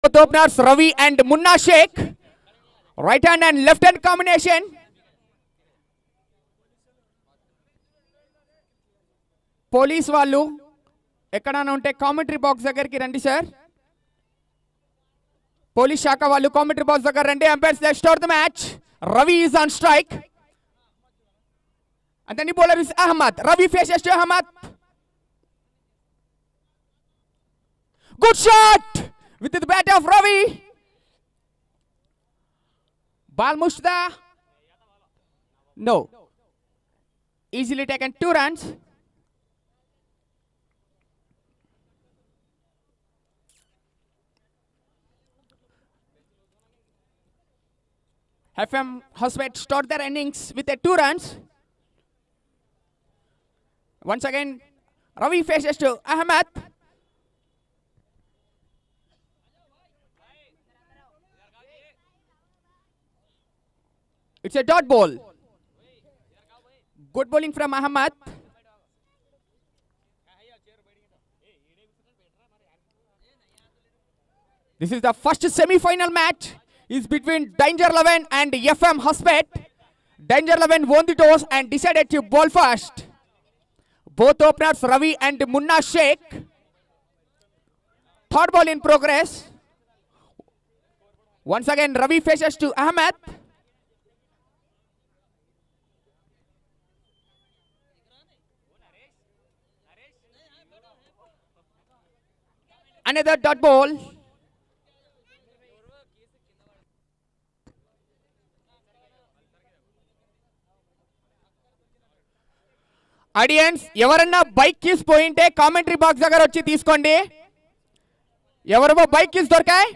Both openers Ravi and Munna Sheikh. Right hand and left hand combination. Police వాళ్ళు ఎక్కడైనా ఉంటే commentary box దగ్గరికి రండి సార్. పోలీస్ శాఖ వాళ్ళు కామెంటరీ బాక్స్ దగ్గర రండి. Umpires let's start the match. Ravi is on strike. And the new bowler is Ahmad. Ravi faces to Ahmad. Good shot with the bat of Ravi. Ball Mushda. No. Easily taken 2 runs. FM Hospet start their innings with a 2 runs. Once again, Ravi faces to Ahmad. It's a dot ball. Good bowling from Ahmad. This is the first semi-final match. Is between Danger 11 and FM Hospet. Danger 11 won the toss and decided to bowl first. Both openers Ravi and Munna Sheikh. Third ball in progress. Once again Ravi faces to Ahmad. Another dot ball. Audience ఎవరన్నా bike keys పోయింటే commentary box దగ్గర వచ్చి తీసుకోండి. ఎవరివో bike keys దొరికాయి.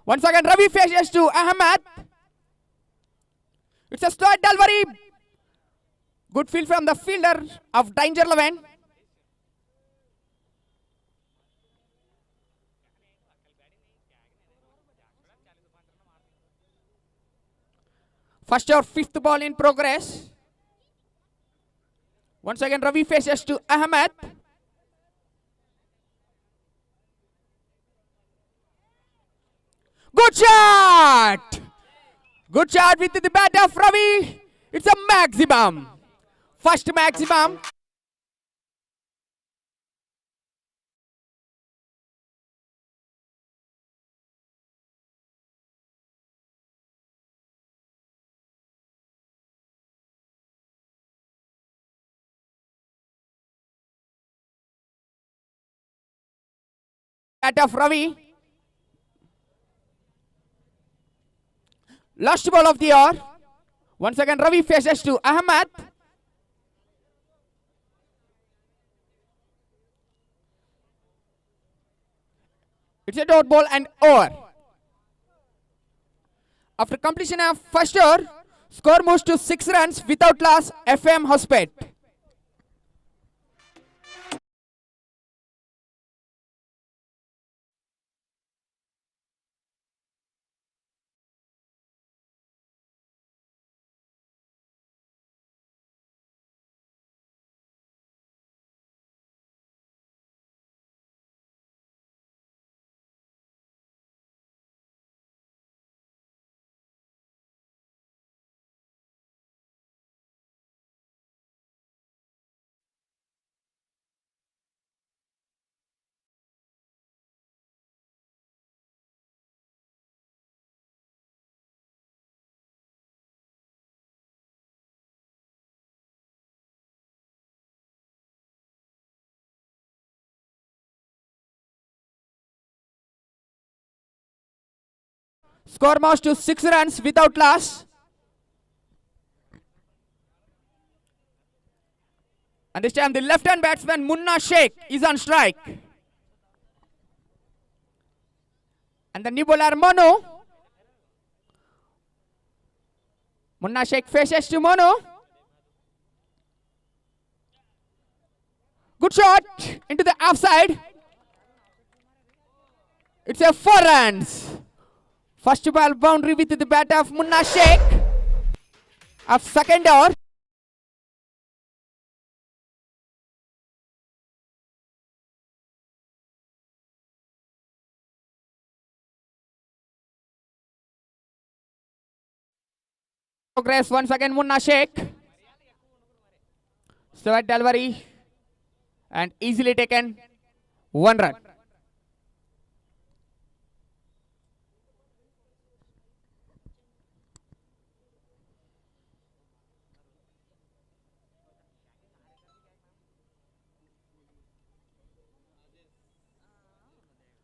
Once again Ravi faces to Ahmad. It's a slot delivery. Good field from the fielder of Danger 11. First or fifth ball in progress. Once again Ravi faces to Ahmad. Good shot! Good shot with the bat of Ravi. It's a maximum. First maximum. Bat of Ravi. Last ball of the hour. Once again Ravi faces to Ahmad. It's a dot ball and over. After completion of first over, score moves to 6 runs without loss. FM Hospet. Score moves to 6 runs without loss. And this time the left-hand batsman Munna Sheikh is on strike. And the new bowler Monu. Munna Sheikh faces to Monu. Good shot into the offside. It's a 4 runs. First ball boundary with the bat of Munna Sheikh of second over. Progress once again, Munna Sheikh. Sweat delivery and easily taken. 1 run.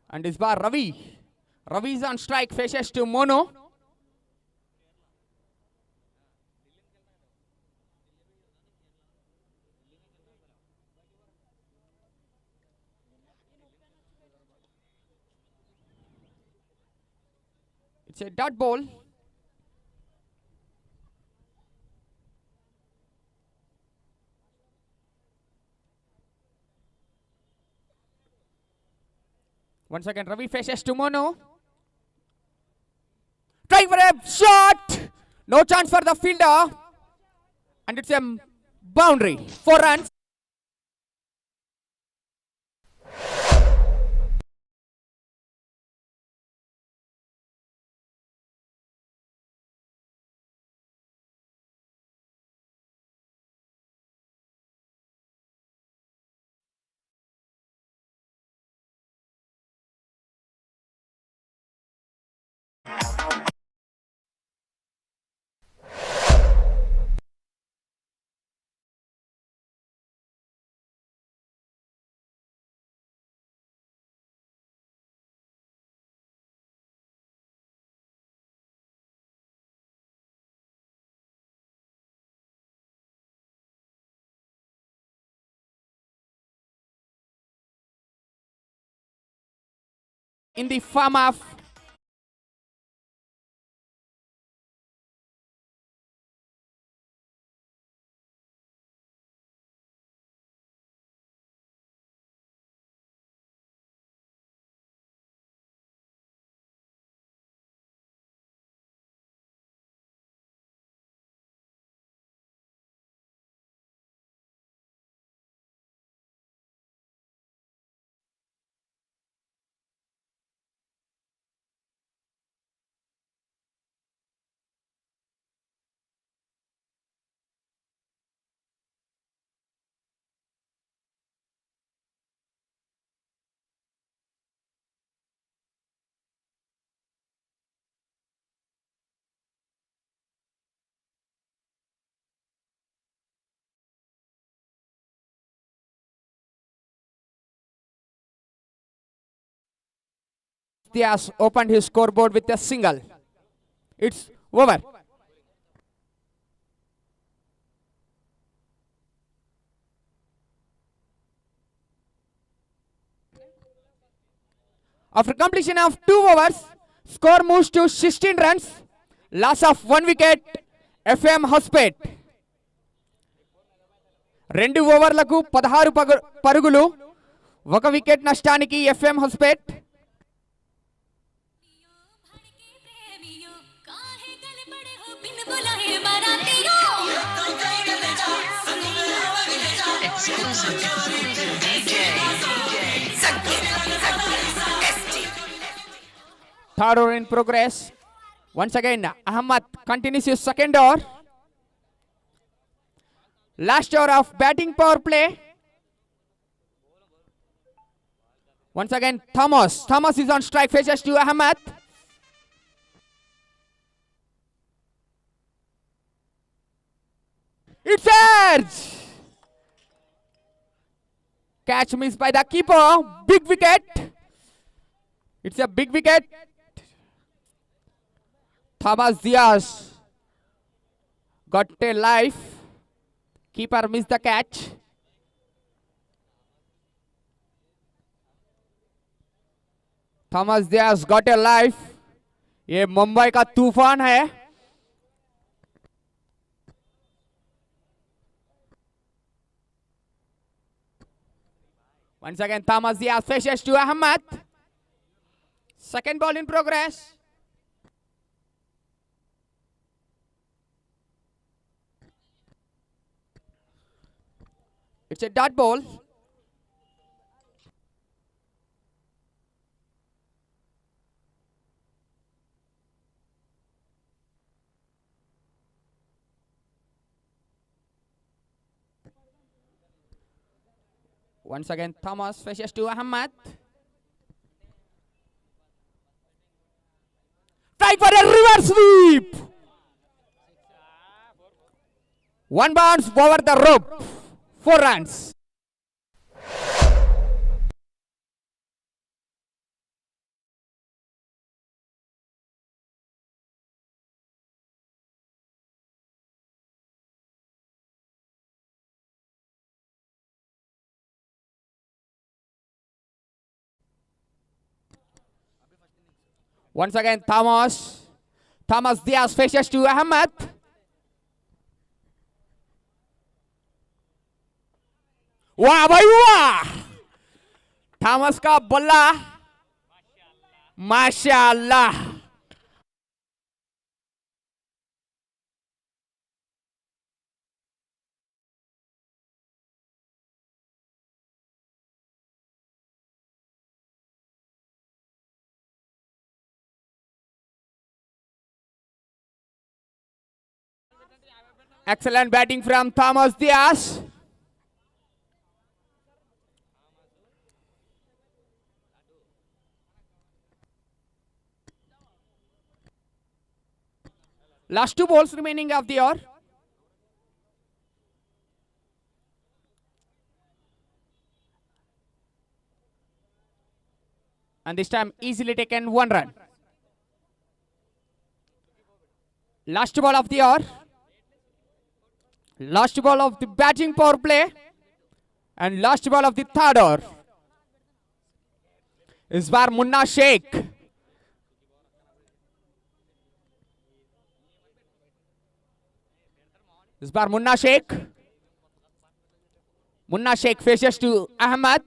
And this bar Ravi. Ravi is on strike, faces to Mono. It's a dot ball. Once again, Ravi faces to Mono. Try for a shot. No chance for the fielder. And it's a boundary. 4 runs. In the form of Diaz opened his scoreboard with a single. It's over. After completion of 2 overs, score moves to 16 runs. Loss of 1 wicket. FM Hospet. 2 ఓవర్లకు 16 పరుగులు 1 wicket నష్టానికి FM హస్పేట్. Third over in progress. Once again, Ahmad continues his second over. Last over of batting power play. Once again, Thomas. Thomas is on strike, faces to Ahmad. It's edge. Catch missed by the keeper. Big wicket. It's a big wicket. Thomas Diaz got a life. Keeper missed the catch. Thomas Diaz got a life. ये मुंबई का तूफान है. Once again, Thomas Diaz faces to Ahmad. Second ball in progress. It's a dot ball. Once again, Thomas faces to Ahmed. Try for a reverse sweep. One bounce over the rope. 4 runs. Once again, Thomas Diaz faces to Ahmed. वाह भाई वाह, Thomas का बल्ला माशाअल्लाह. Excellent batting from Thomas Diaz. Last 2 balls remaining of the over. And this time easily taken 1 run. Last ball of the over. Last ball of the batting power play. And last ball of the 3rd over. Is where Munna Sheikh. Is where Munna Sheikh. Munna Sheikh faces to Ahmed.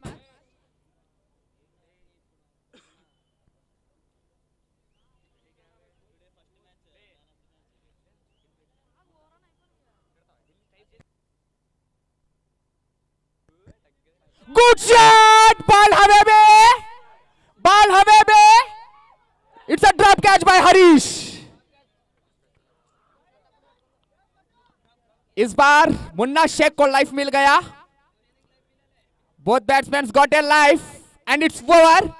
Good shot! Ball Habebe! Ball Habebe! It's a drop catch by Harish. इस बार मुन्ना शेख को life मिल गया. Both batsmen got a life and it's over.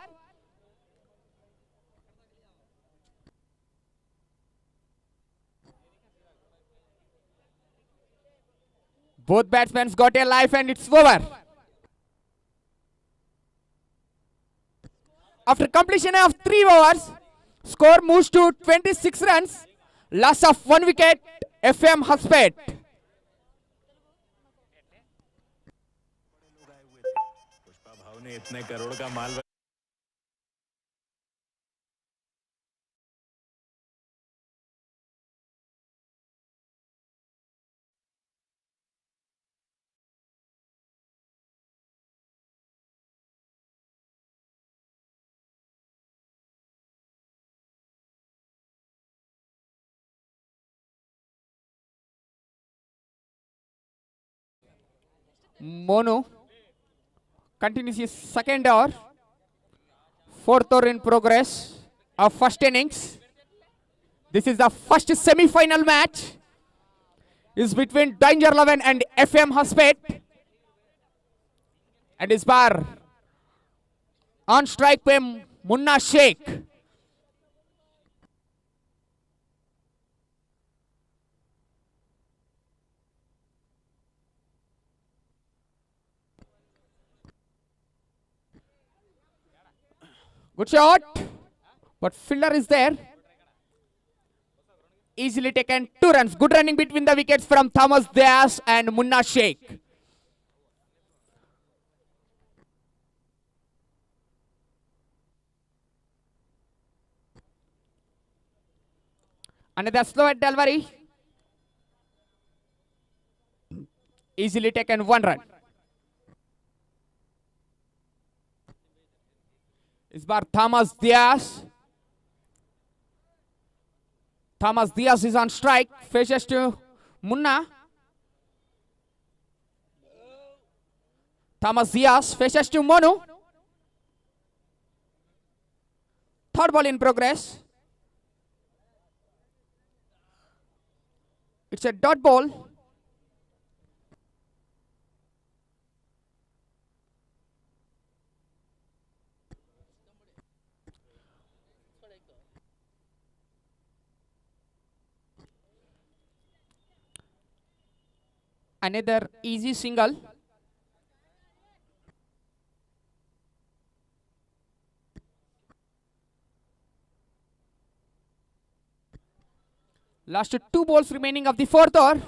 Both batsmen got a life and it's over. After completion of 3 overs, score moves to 26 runs. Loss of 1 wicket, FM Hospet. इतने करोड़ का माल Mono continues his 2nd over. 4th over in progress of first innings. This is the first semi-final match. Is between Danger 11 and FM Hospet. And is bar on strike by Munna Sheikh. Good shot, but fielder is there. Easily taken 2 runs. Good running between the wickets from Thomas Diaz and Munna Sheikh. Another slow delivery. Easily taken 1 run. Is bar Thomas Diaz. Thomas Diaz is on strike. Faces to Munna. Thomas Diaz faces to Monu. 3rd ball in progress. It's a dot ball. Another easy single. Last 2 balls remaining of the fourth over.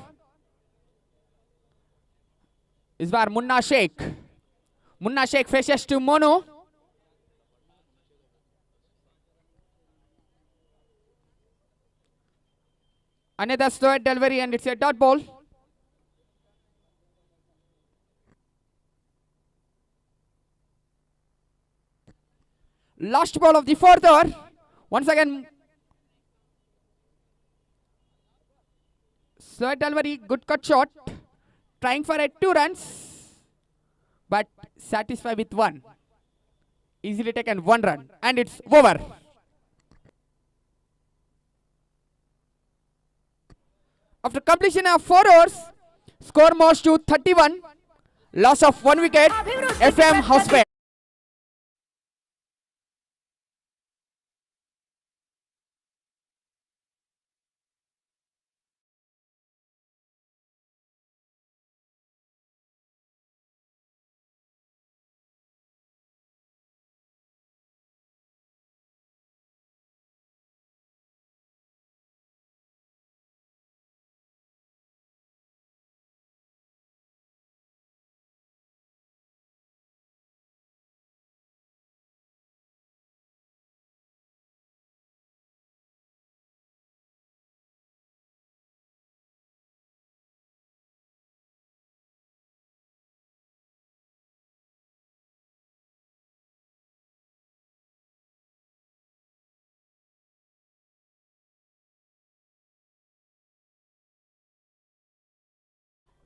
Is where Munna Sheikh. Munna Sheikh faces to Mono. Another slow delivery and it's a dot ball. Last ball of the fourth over. Once again, slow delivery, good cut shot. Trying for a 2 runs, but satisfied with 1. Easily taken 1 run, and it's over. After completion of 4 overs, score moves to 31. Loss of 1 wicket. FM Housepet.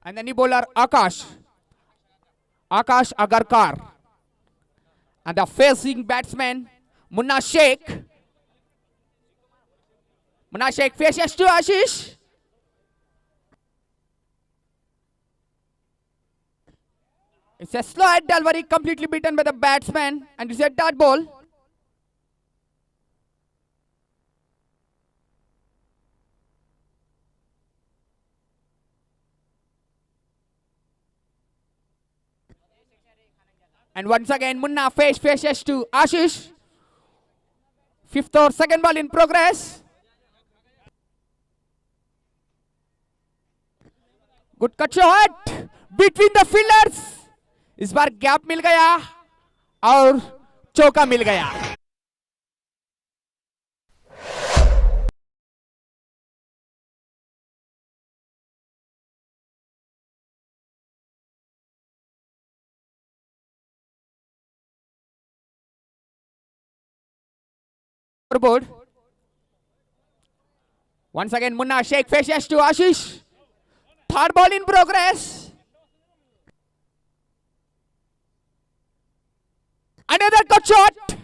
And the new bowler Akash. Akash Agarkar. And the facing batsman Munna Sheikh. Munna Sheikh faces to Ashish. It's a slow delivery completely beaten by the batsman and it's a dot ball. And once again, Munna faces to Ashish. 5th or second ball in progress. Good cut shot between the fielders. इस बार gap मिल गया और चौका मिल गया. Board. Once again, Munna Sheikh faces to Ashish. 3rd ball in progress. Another cut shot.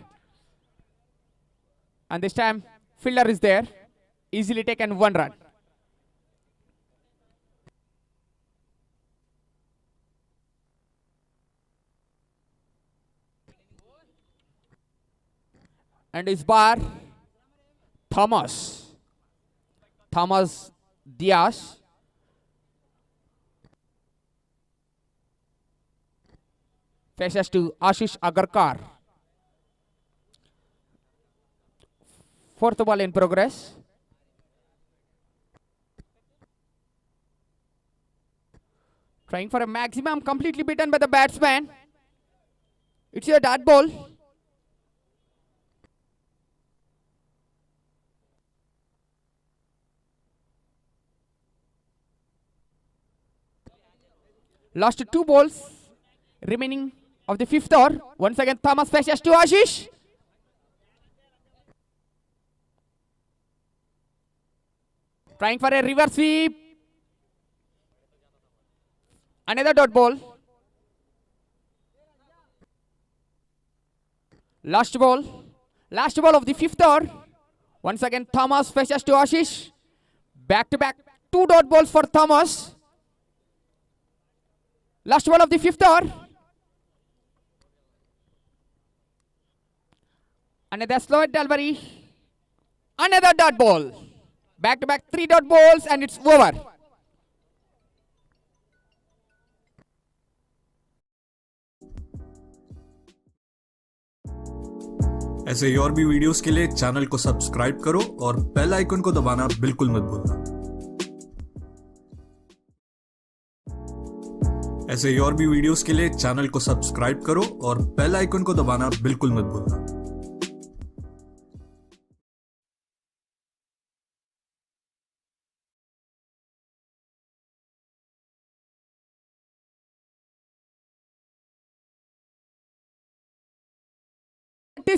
And this time, fielder is there. Easily taken 1 run. And his bar, Thomas Diaz. Faces to Ashish Agarkar. 4th ball in progress. Trying for a maximum, completely beaten by the batsman. It's a dot ball. Last 2 balls remaining of the 5th over. Once again, Thomas faces to Ashish. Trying for a reverse sweep. Another dot ball. Last ball of the 5th over. Once again, Thomas faces to Ashish. Back to back 2 dot balls for Thomas. Last ball of the 5th over. Another slow delivery. Another dot ball. Back to back 3 dot balls and it's over. ऐसे ही और भी videos के लिए channel को subscribe करो और bell icon को दबाना बिल्कुल मत भूलना। ऐसे ही और भी वीडियोस के लिए चैनल को सब्सक्राइब करो और बेल आइकन को दबाना बिल्कुल मत भूलना।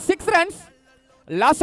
Six runs. Last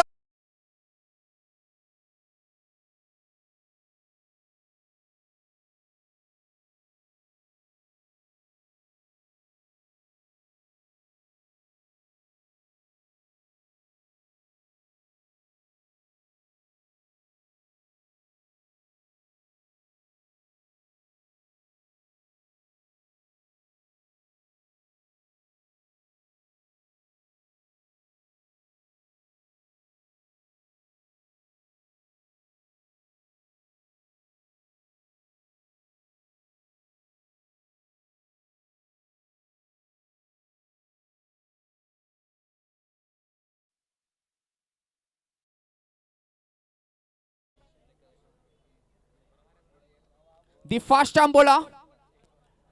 the fast arm bowler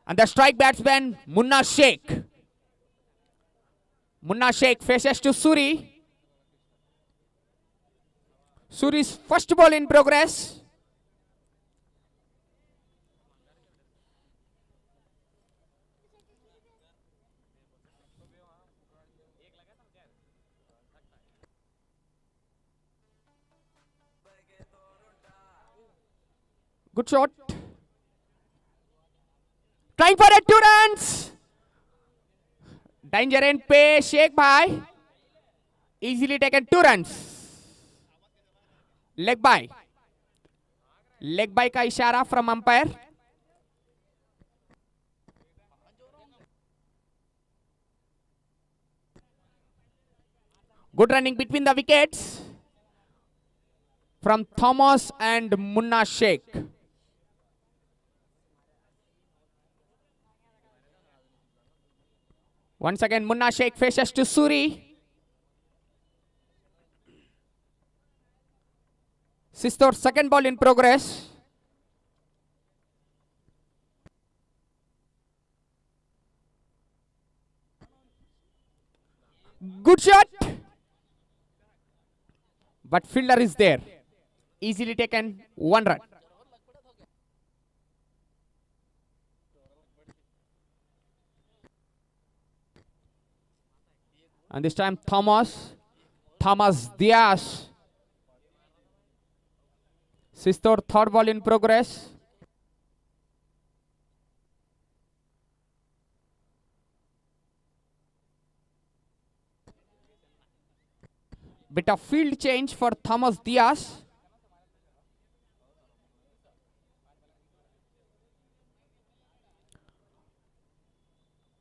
and the strike batsman Munna Sheikh. Munna Sheikh faces to Suri. Suri's first ball in progress. Good shot. Trying for it, 2 runs. Danger in pay, Sheikh bhai. Easily taken 2 runs. Leg by. Leg by का इशारा from umpire. Good running between the wickets from Thomas and Munna Sheikh. Once again, Munna Sheikh faces to Suri. Sistor, second ball in progress. Good shot. But fielder is there. Easily taken 1 run. And this time Thomas Diaz. Sistor, third ball in progress. Bit of field change for Thomas Diaz.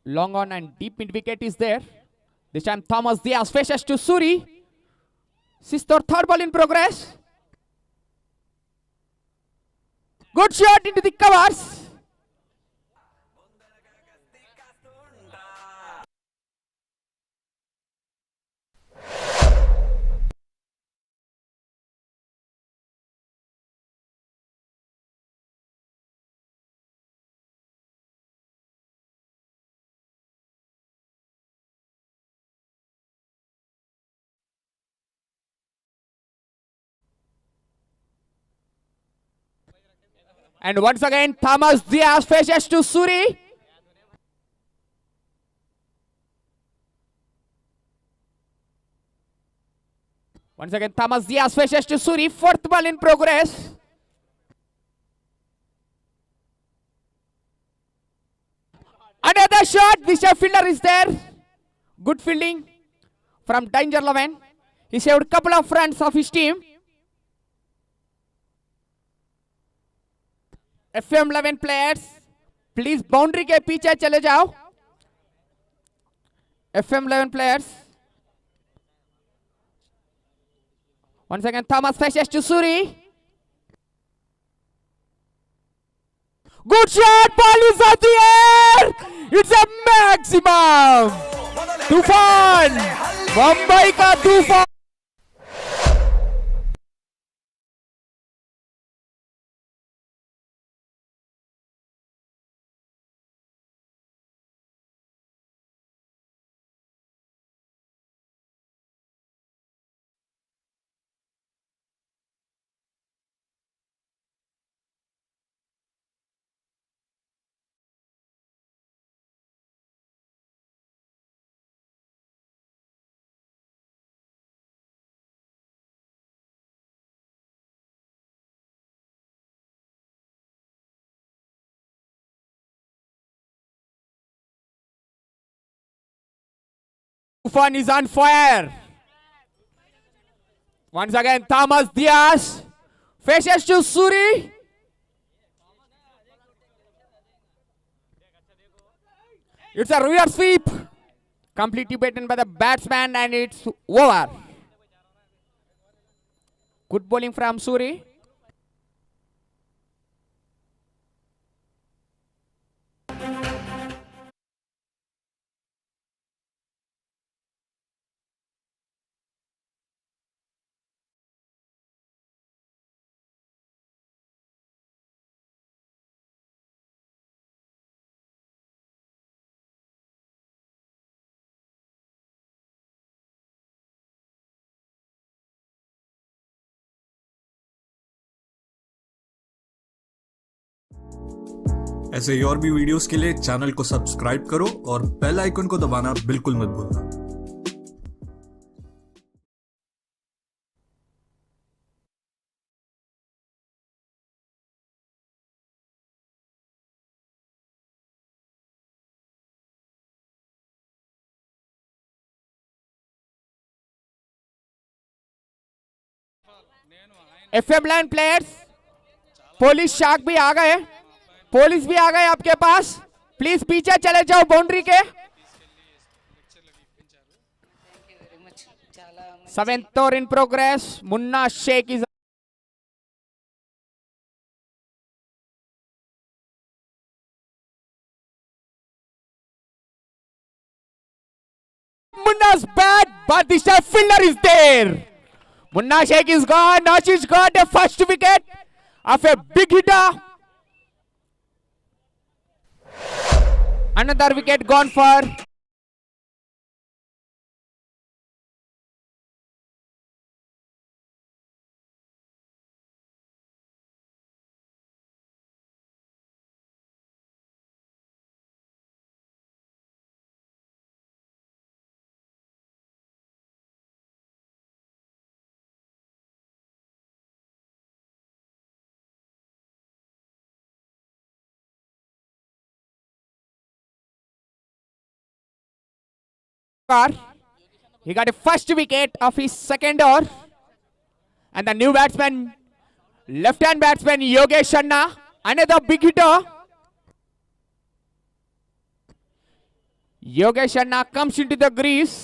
Long on and deep mid wicket is there. This time Thomas Diaz faces to Suri. Sistor, third ball in progress. Good shot into the covers. And once again, Thomas Diaz faces to Suri. Once again, Thomas Diaz faces to Suri. Fourth ball in progress. Another shot. This fielder is there. Good fielding from Danger 11. He saved a couple of runs of his team. FM 11 players, please boundary के पीछे चले जाओ. FM 11 players. Once again, Thomas faces to Suri. Good shot, ball is at the air. It's a maximum. Tufan Mumbai का तूफान। Tufan is on fire. Once again, Thomas Diaz faces to Suri. It's a reverse sweep. Completely beaten by the batsman and it's over. Good bowling from Suri. ऐसे ही और भी videos के लिए channel को subscribe करो और बेल आइकन को दबाना बिल्कुल मत भूलना। FM line players, police shark भी आ गए, पुलिस भी आ गए आपके पास। प्लीज पीछे चले जाओ बाउंड्री के। Seventh over in progress. Munna Sheikh is Munna's bad, but this time fielder is there. Munna Sheikh is gone. Ashish got a first wicket of a big hitter. Another wicket gone for he got a first wicket of his second over. And the new batsman, left-hand batsman Yogesh Sharma, another big hitter. Yogesh Sharma comes into the crease.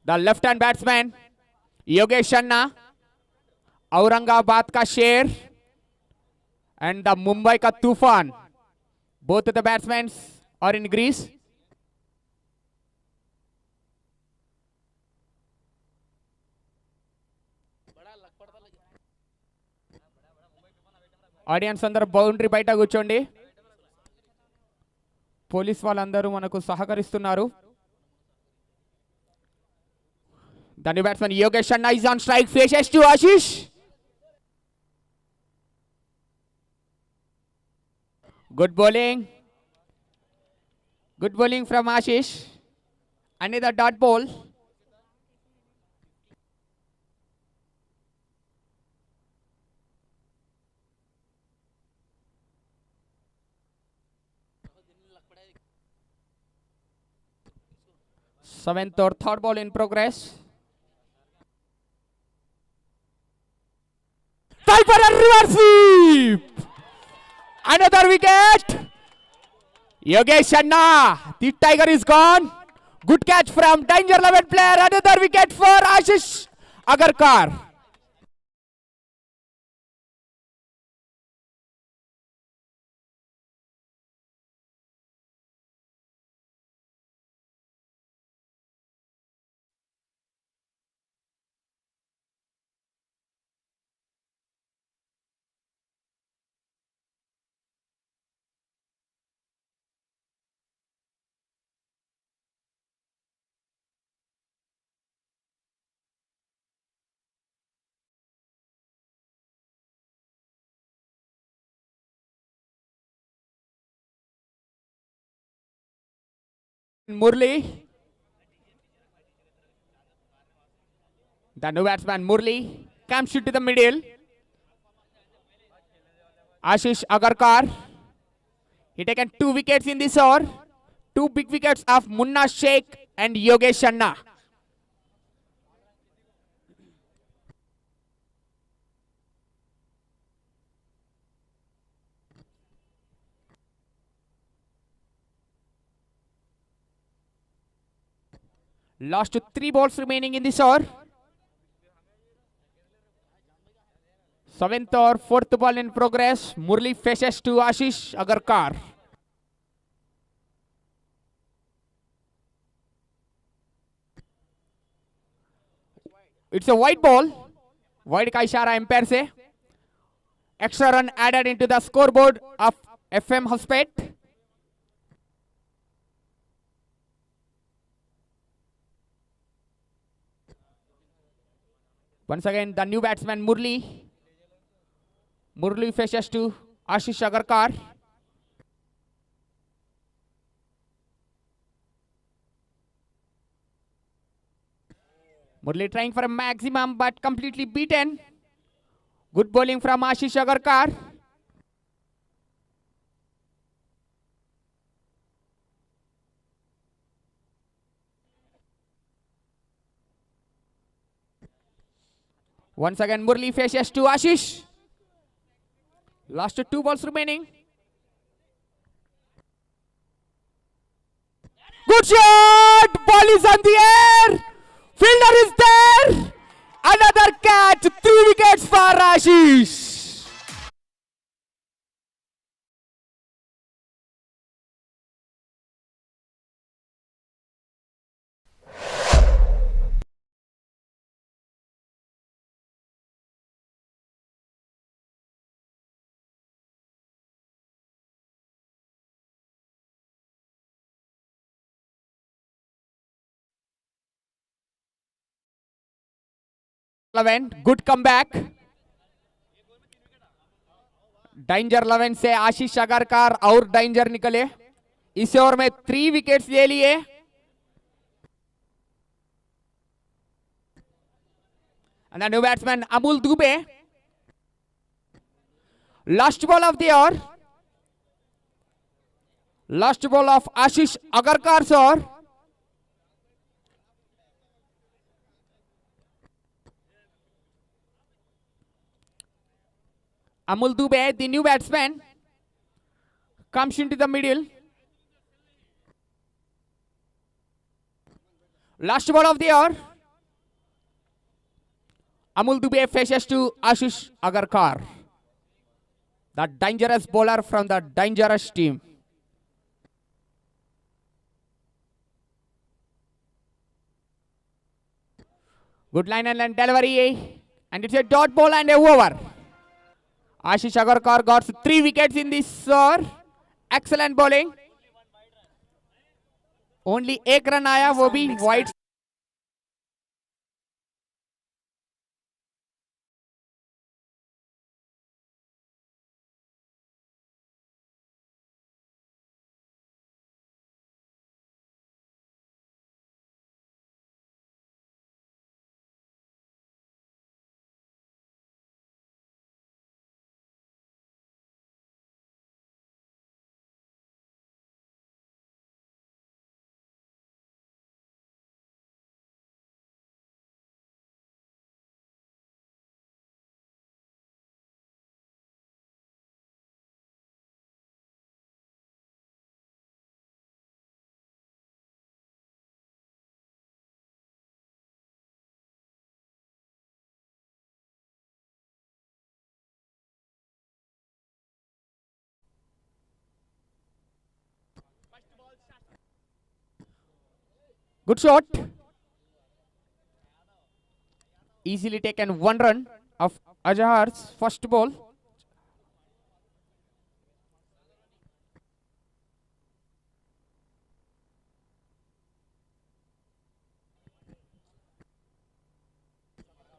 The left-hand batsman Yogesh Sharma, Aurangabad ka Sher, and the Mumbai ka Tufan. Both of the batsmen are in crease. Audience అందరూ boundary బయట కూర్చోండి. Police వాళ్ళందరూ మనకు సహకరిస్తున్నారు. The new batsman Yogesh Sharma is on strike, faces to Ashish. Good bowling. Good bowling from Ashish. Another dot ball. Seventh or third ball in progress. Time for a reverse sweep. Another wicket. Yogesh Sharma, the tiger is gone. Good catch from Danger 11 player. Another wicket for Ashish Agarkar. Murli. The new batsman Murli comes into the middle. Ashish Agarkar. He taken 2 wickets in this over. 2 big wickets of Munna Sheikh and Yogesh Shanna. Last 3 balls remaining in this over. 7th or 4th ball in progress. Murli faces to Ashish Agarkar. It's a white ball. Wide का इशारा empire से. Extra run added into the scoreboard of FM Hospet. Once again, the new batsman Murli. Murli faces to Ashish Agarkar. Murli trying for a maximum but completely beaten. Good bowling from Ashish Agarkar. Once again, Murli faces to Ashish. Last 2 balls remaining. Good shot! Ball is on the air! Fielder is there! Another catch! 3 wickets for Ashish! Good comeback. Danger 11 से आशीष अगरकर और danger निकले. इस over में 3 wickets ले लिए. And the new batsman Amul Dubey. Last ball of the over. Last ball of Ashish Agarkar's over. Amul Dubey, the new batsman, comes into the middle. Last ball of the over. Amul Dubey faces to Ashish Agarkar, the dangerous bowler from the dangerous team. Good line and delivery, and it's a dot ball and a over. Ashish Agarkar got 3 wickets in this over. Excellent bowling. Only एक run आया, वो भी wide. Good shot. Easily taken 1 run of Azahar's first ball.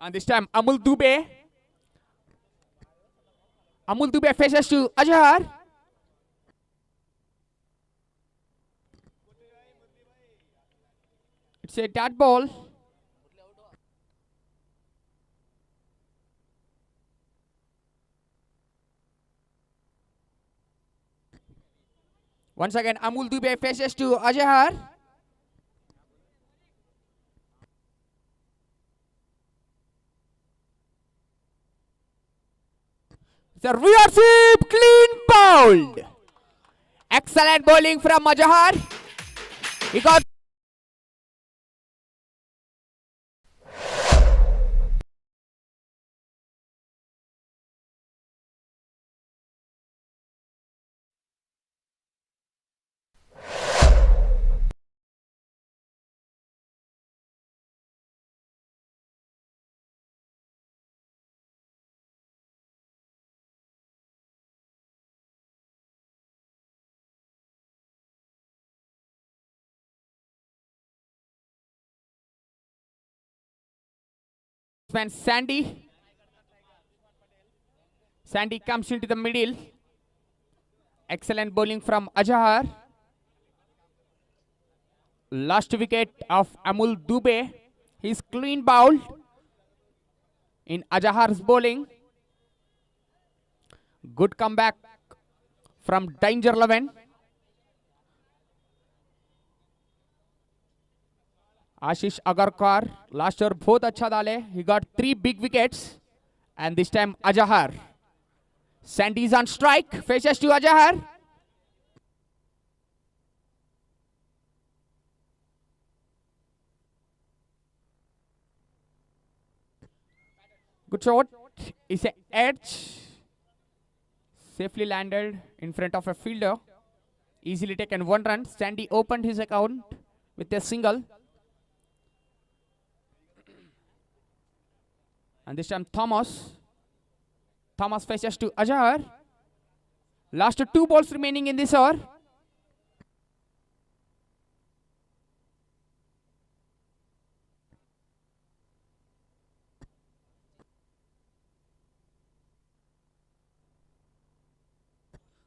And this time Amul Dubey. Amul Dubey faces to Azhar. It's a dot ball. Once again, Amul Dubey faces to Azhar. It's a rear sweep, clean bowled. Excellent bowling from Azhar. He got man Sandy. Sandy comes into the middle. Excellent bowling from Azhar. Last wicket of Amul Dubey. He's clean bowled in Azhar's bowling. Good comeback from Danger 11. Ashish Agarkar last year बहुत अच्छा डाले. He got 3 big wickets. And this time Azhar. Sandy's on strike. Faces to Azhar. Good shot. It's an edge. Safely landed in front of a fielder. Easily taken 1 run. Sandy opened his account with a single. And this time Thomas. Thomas faces to Azhar. Last 2 balls remaining in this over.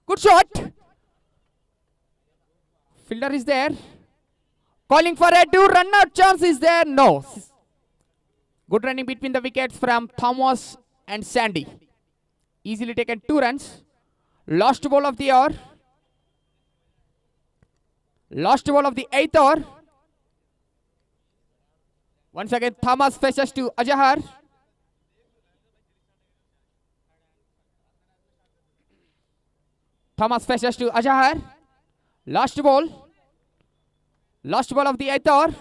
Good shot. Fielder is there. Calling for a 2-run out chance is there. No. Good running between the wickets from Thomas and Sandy. Easily taken 2 runs. Last ball of the hour. Last ball of the 8th hour. Once again, Thomas faces to Azhar. Thomas faces to Azhar. Last ball. Last ball of the 8th hour.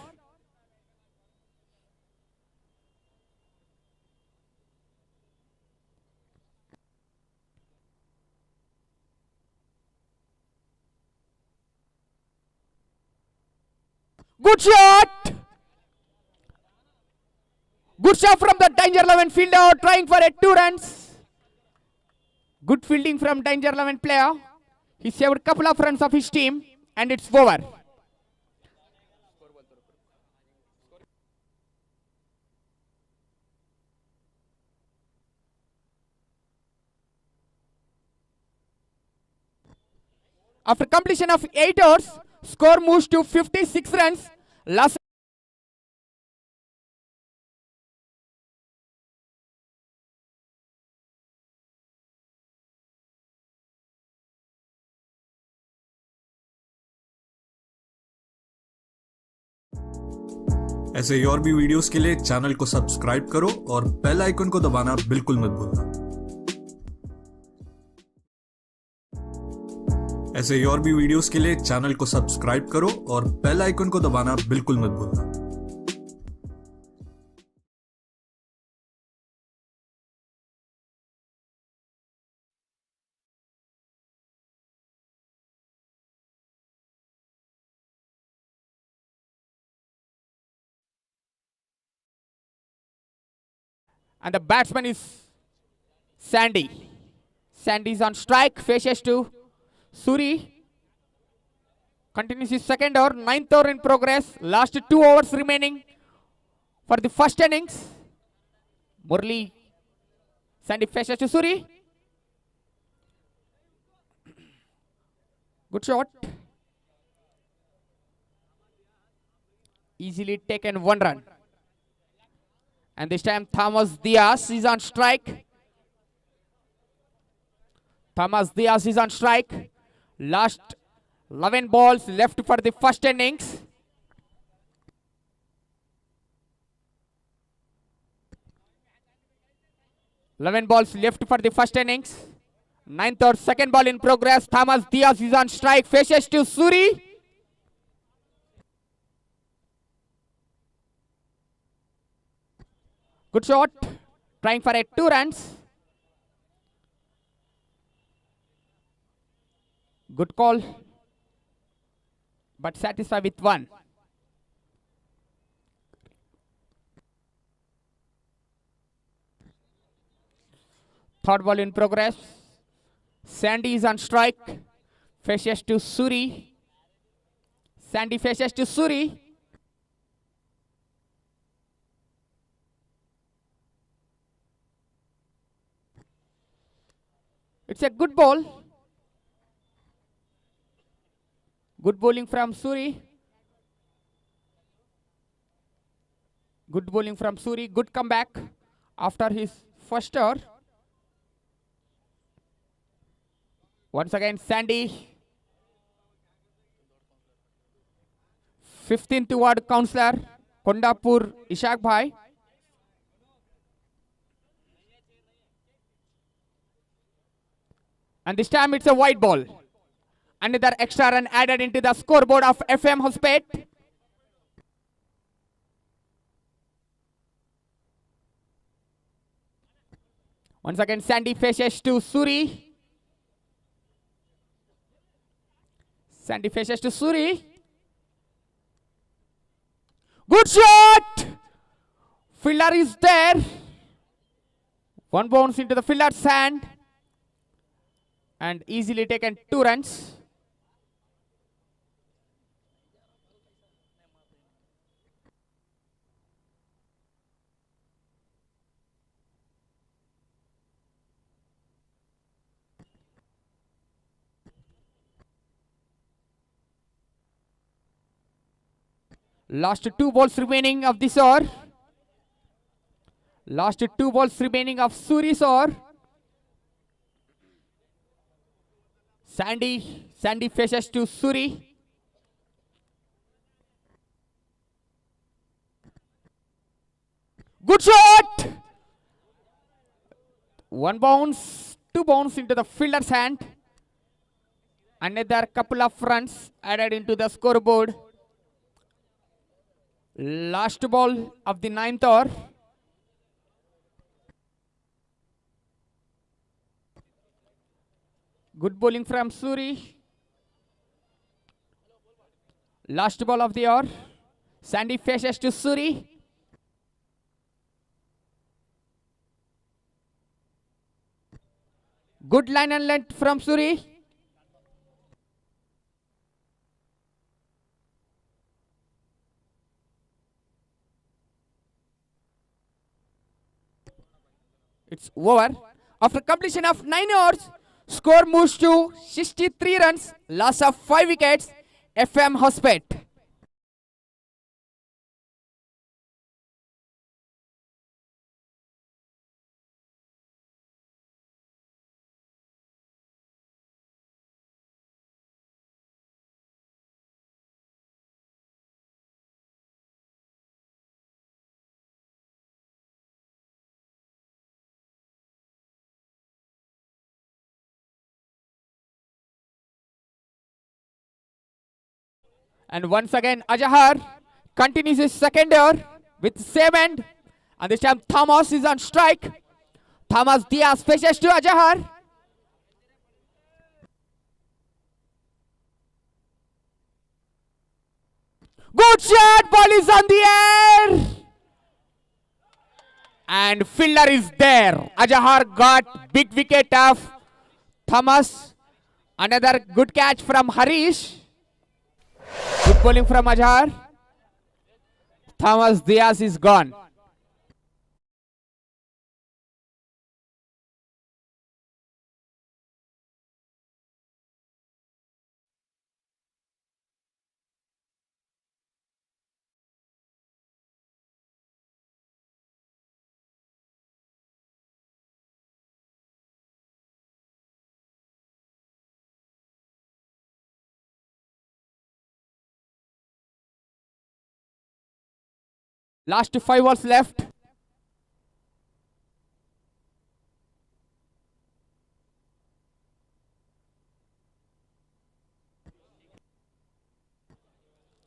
Good shot! Good shot from the Danger 11 fielder, trying for a 2 runs. Good fielding from Danger 11 player. He saved a couple of runs of his team, and it's over. After completion of 8 overs, score moves to 56 runs. Last ऐसे ही और भी videos के लिए channel को subscribe करो और bell icon को दबाना बिल्कुल मत भूलना। ऐसे ही और भी वीडियोस के लिए चैनल को सब्सक्राइब करो और बेल आइकन को दबाना बिल्कुल मत भूलना। And the batsman is Sandy. Sandy is on strike, faces to Suri. Continues his second over, ninth over in progress. Last 2 overs remaining for the first innings. Murli. Sandy faces to Suri. Good shot. Easily taken 1 run. And this time Thomas Diaz is on strike. Thomas Diaz is on strike. Last 11 balls left for the first innings. Ninth or second ball in progress. Thomas Diaz is on strike. Faces to Suri. Good shot. Trying for a 2 runs. Good call. But satisfied with 1. Third ball in progress. Sandy is on strike. Faces to Suri. Sandy faces to Suri. It's a good ball. Good bowling from Suri. Good bowling from Suri. Good comeback after his first over. Once again, Sandy. 15th ward councillor, Kondapur Ishaq Bhai. And this time it's a wide ball. Another extra run added into the scoreboard of FM Hospet. Once again, Sandy faces to Suri. Sandy faces to Suri. Good shot! Fielder is there. 1 bounce into the fielder's hand. And easily taken 2 runs. Last 2 balls remaining of this over. Last 2 balls remaining of Suri's over. Sandy faces to Suri. Good shot! 1 bounce, 2 bounce into the fielder's hand. Another couple of runs added into the scoreboard. Last ball of the 9th over. Good bowling from Suri. Last ball of the over. Sandy faces to Suri. Good line and length from Suri. It's over. After completion of 9 overs, score moves to 63 runs, loss of 5 wickets, FM Hospet. And once again, Ajahar continues his second over with same end. And this time Thomas is on strike. Thomas Diaz faces to Ajahar. Good shot, ball is on the air. And fielder is there. Ajahar got big wicket of Thomas. Another good catch from Harish. Good bowling from Ajahar. Thomas Diaz is gone. Last 5 balls left.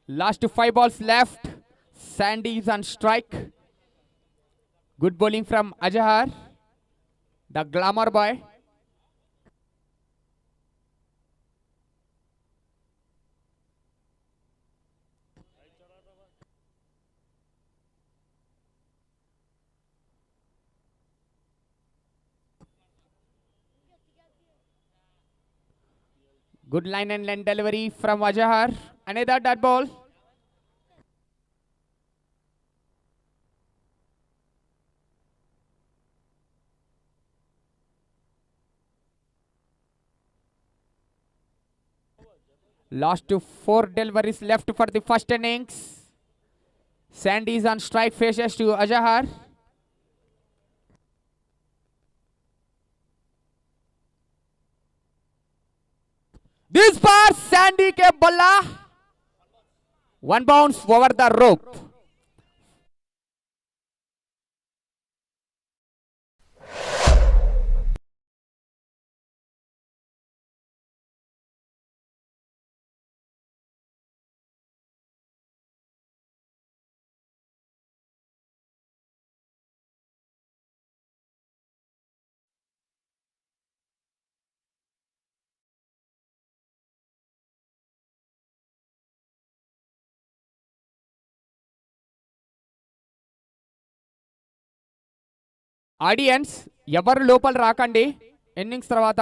Last 5 balls left. Sandy is on strike. Good bowling from Ajahar, the glamour boy. Good line and length delivery from Ajahar. Another dot ball. Last 4 deliveries left for the first innings. Sandy is on strike, faces to Ajahar. This bar Sandy ke balla. One bounce over the rope. Audience ఎవరు లోపల రాకండి innings తర్వాత.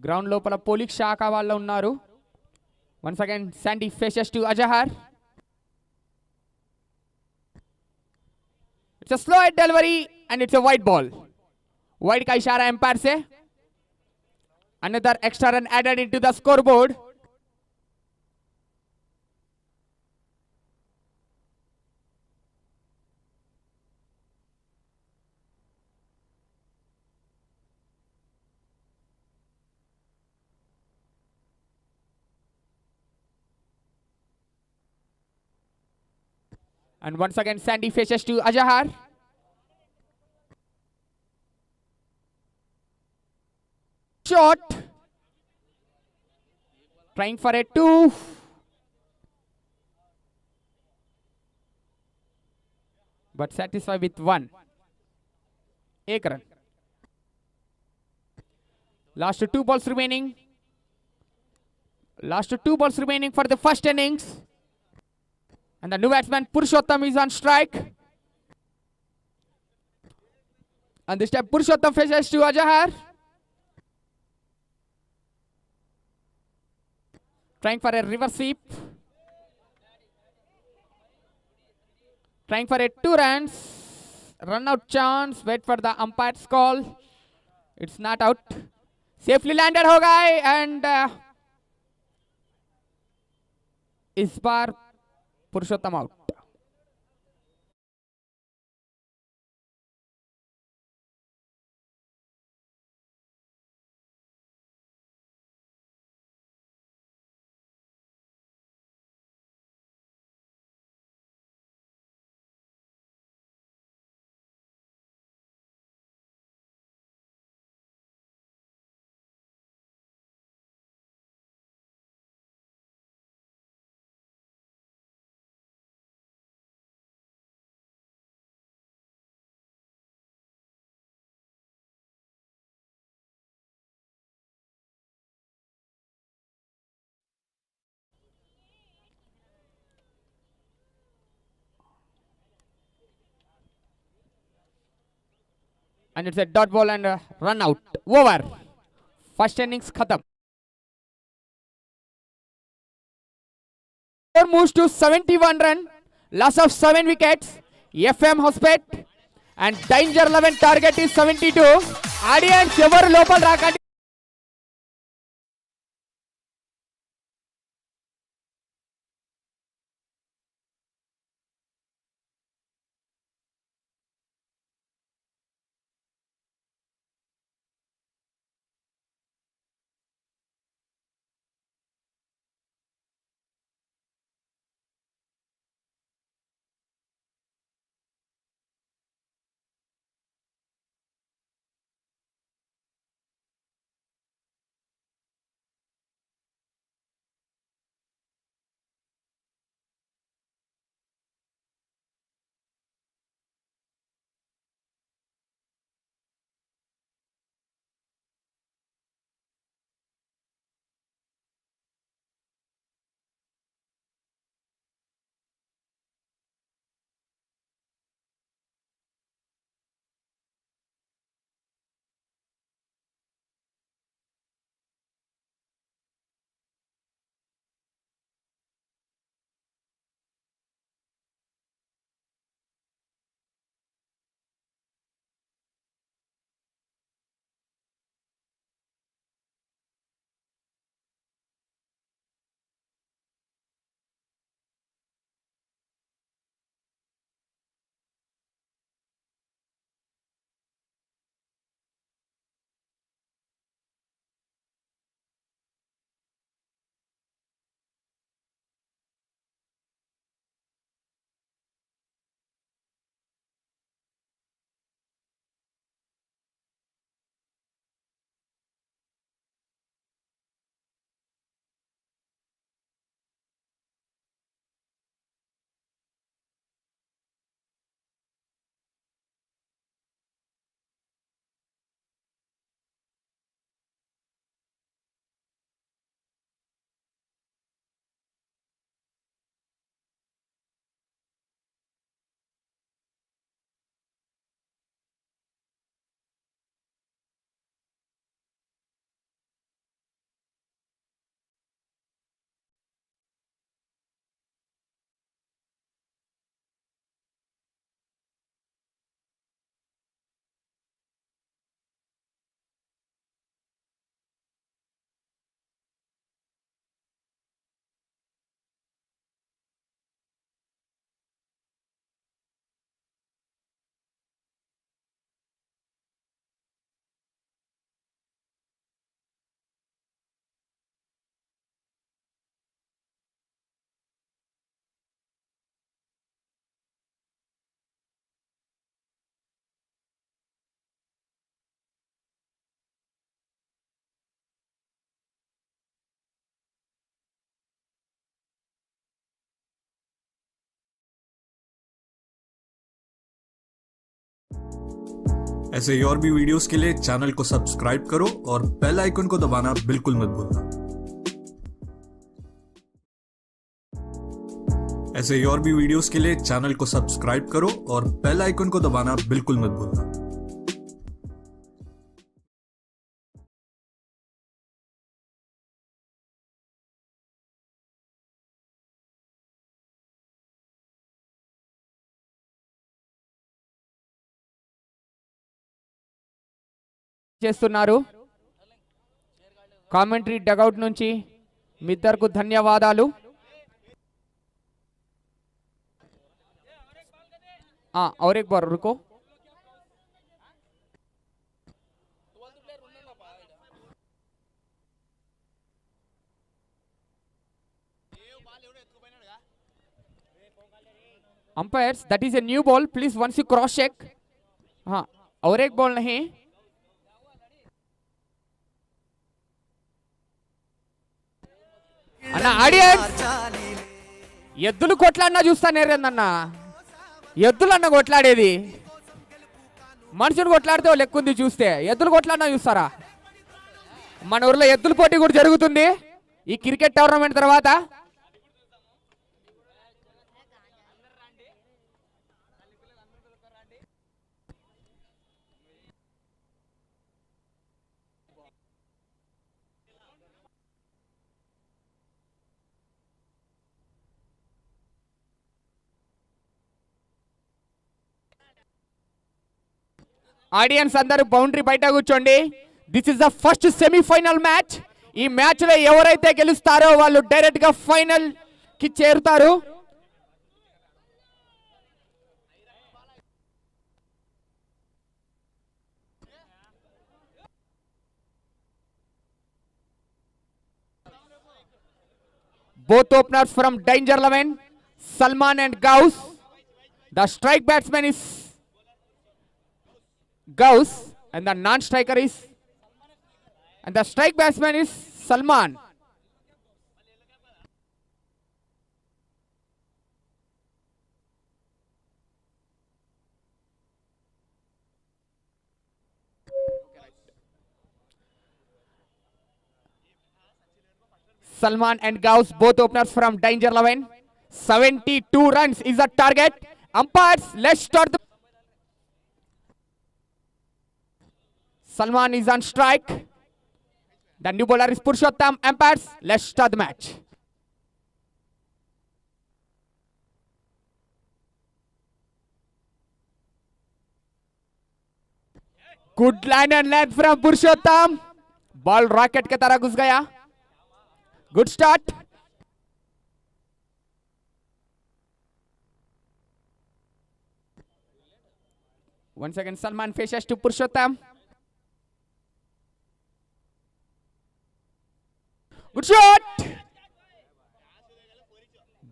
Ground లోపల police శాఖ వాళ్ళు ఉన్నారు. Once again Sandy faces to Azhar. It's a slow head delivery and it's a wide ball. Wide का इशारा एम्पायर से. Another extra run added into the scoreboard. And once again Sandy faces to Ajahar. Shot. Trying for a 2. But satisfied with 1. 1 run. Last 2 balls remaining. Last 2 balls remaining for the first innings. And the new batsman Purushottam is on strike. And this time Purushottam faces to Ajahar. Trying for a reverse sweep. Trying for a 2 runs. Run out chance. Wait for the umpire's call. It's not out. Safely landed हो गए and इस बार पुरुषोत्तम out. and it's a dot ball and a run out. Over. First innings khatam. Score moves to 71 run. Loss of 7 wickets. FM Hospet and Danger 11 target is 72. Audience evaru lopal raakandi. ऐसे ही और भी videos के लिए channel को subscribe करो और bell icon को दबाना बिल्कुल मत भूलना। ऐसे ही और भी वीडियोस के लिए चैनल को सब्सक्राइब करो और बेल आइकन को दबाना बिल्कुल मत भूलना। చేస్తున్నారు కామెంటరీ డగౌట్ నుంచి మీ ఇద్దరికి ధన్యవాదాలు. और एक बार रुको. Umpires that is a new ball, please once you cross check. हाँ, और एक बॉल नहीं. అన్న ఆడియన్స్ ఎద్దులు కొట్లాడినా చూస్తా నేరేందన్నా. ఎద్దులు అన్న కొట్లాడేది, మనుషులు కొట్లాడితే లెక్కుంది చూస్తే. ఎద్దులు కొట్లాడినా చూస్తారా? మన ఊర్లో ఎద్దుల పోటీ కూడా జరుగుతుంది ఈ క్రికెట్ టోర్నమెంట్ తర్వాత. ఆడియన్స్ అందరూ బౌండరీ బయట కూర్చోండి. This is the first semifinal match. ఈ మ్యాచ్ లో ఎవరైతే గెలుస్తారో వాళ్ళు డైరెక్ట్ గా ఫైనల్ కి చేరుతారు. Both openers from Danger 11, Salman and Gauss. The strike batsman is Gauss and the non-striker is, and the strike batsman is Salman. Salman and Gauss, both openers from Danger 11. 72 runs is the target. Umpires, let's start the... Salman is on strike. The new bowler is Purushottam. Umpires, let's start the match. Good line and length from Purushottam. Ball rocket के तरह घुस गया. Good start. Once again, Salman faces to Purushottam. Good shot.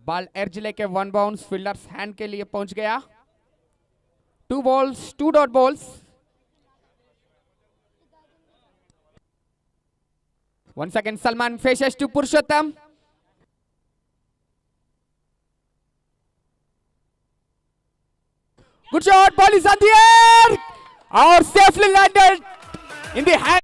Ball edge लेके one bounce fielders hand के लिए पहुंच गया. 2 balls, 2 dot balls. Once again, Salman faces to Purushottam. Good shot. Ball is on the air. Or safely landed in the hand.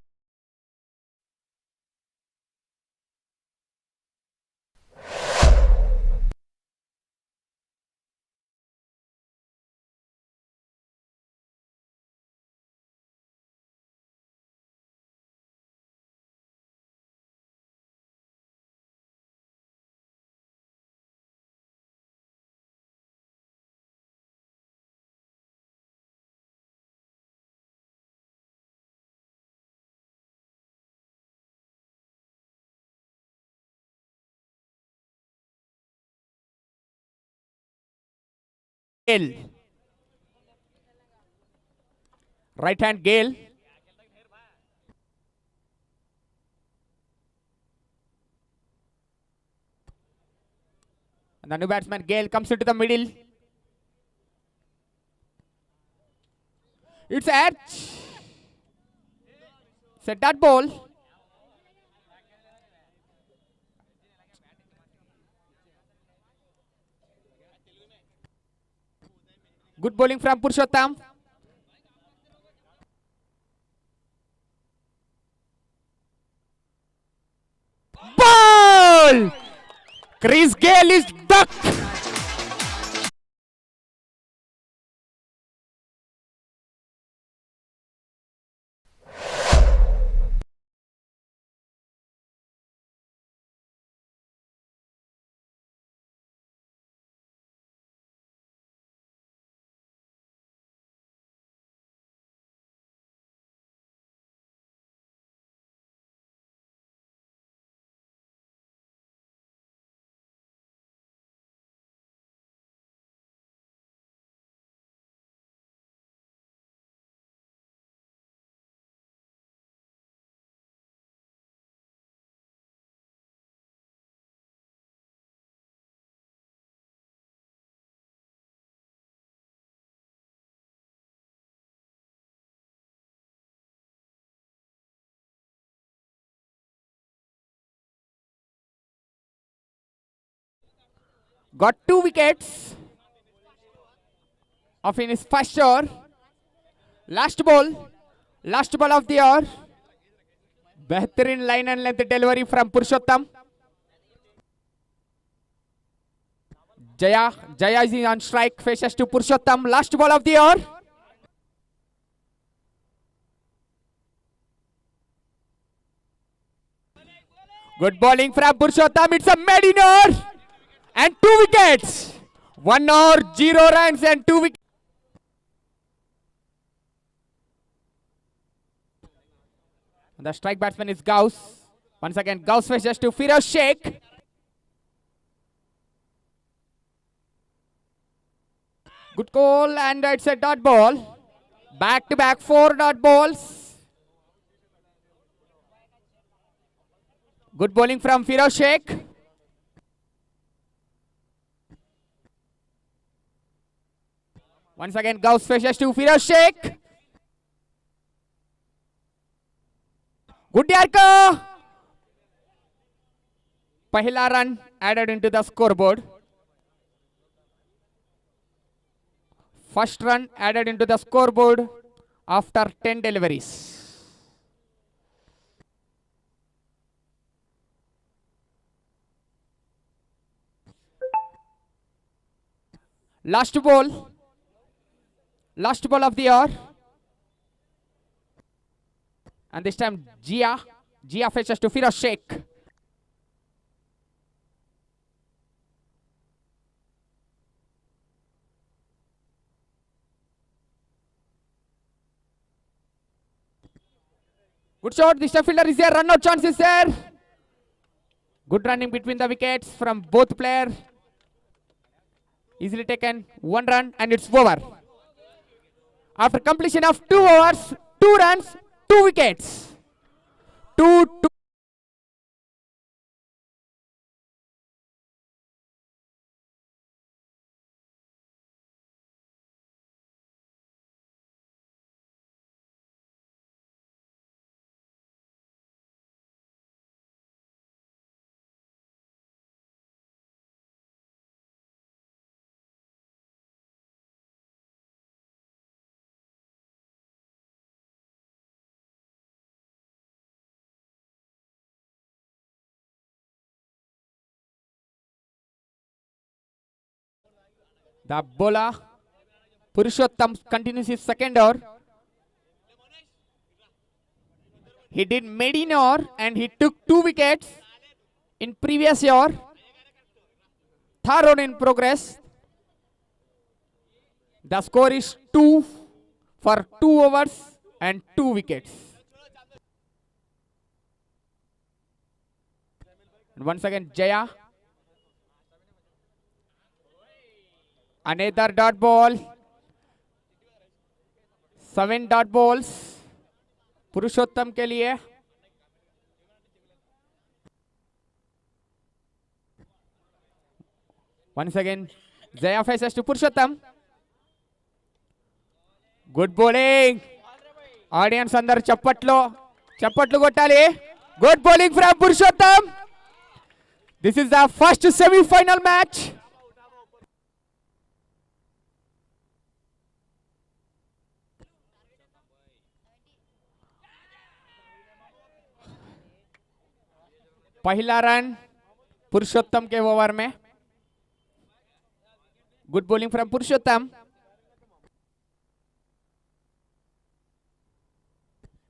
Right hand Gale. And the new batsman Gale comes into the middle. It's edge. Set that ball. Good bowling from Purushottam. Ball! Chris Gale is ducked. Got 2 wickets of in his first over. Last ball of the over. Behtrin line and length delivery from Purushottam. Jaya is on strike, faces to Purushottam. Last ball of the over. Good bowling from Purushottam. It's a maiden over. And 2 wickets. 1 over, 0 runs and 2 wickets. The strike batsman is Gauss. Once again, Gauss faces to Firoz Sheikh. Good call, and it's a dot ball. Back to back 4 dot balls. Good bowling from Firoz Sheikh. Once again, Gauss faces to Firoz Sheikh. Good Yarker. Pahila run added into the scoreboard. First run added into the scoreboard after 10 deliveries. Last ball of the hour. And this time Jia faces to Firoz Sheikh. Good shot. This time fielder is there. Run out chance is there. Good running between the wickets from both players. Easily taken. 1 run and it's over. After completion of 2 overs, 2 runs, 2 wickets. 2-2. The bowler, Purushottam, continues his second over. He did maiden over and he took 2 wickets in previous over. Third over in progress. The score is 2 for 2 overs and 2 wickets. And once again, Jaya. Another dot ball. 7 dot balls पुरुषोत्तम के लिए. Once again, Jaya faces to Purushottam. Good bowling. Audience అందరు చప్పట్లు కొట్టాలి. Good bowling from Purushottam. This is the first semi-final match. पहला run पुरुषोत्तम के over में. Good bowling from Purushottam.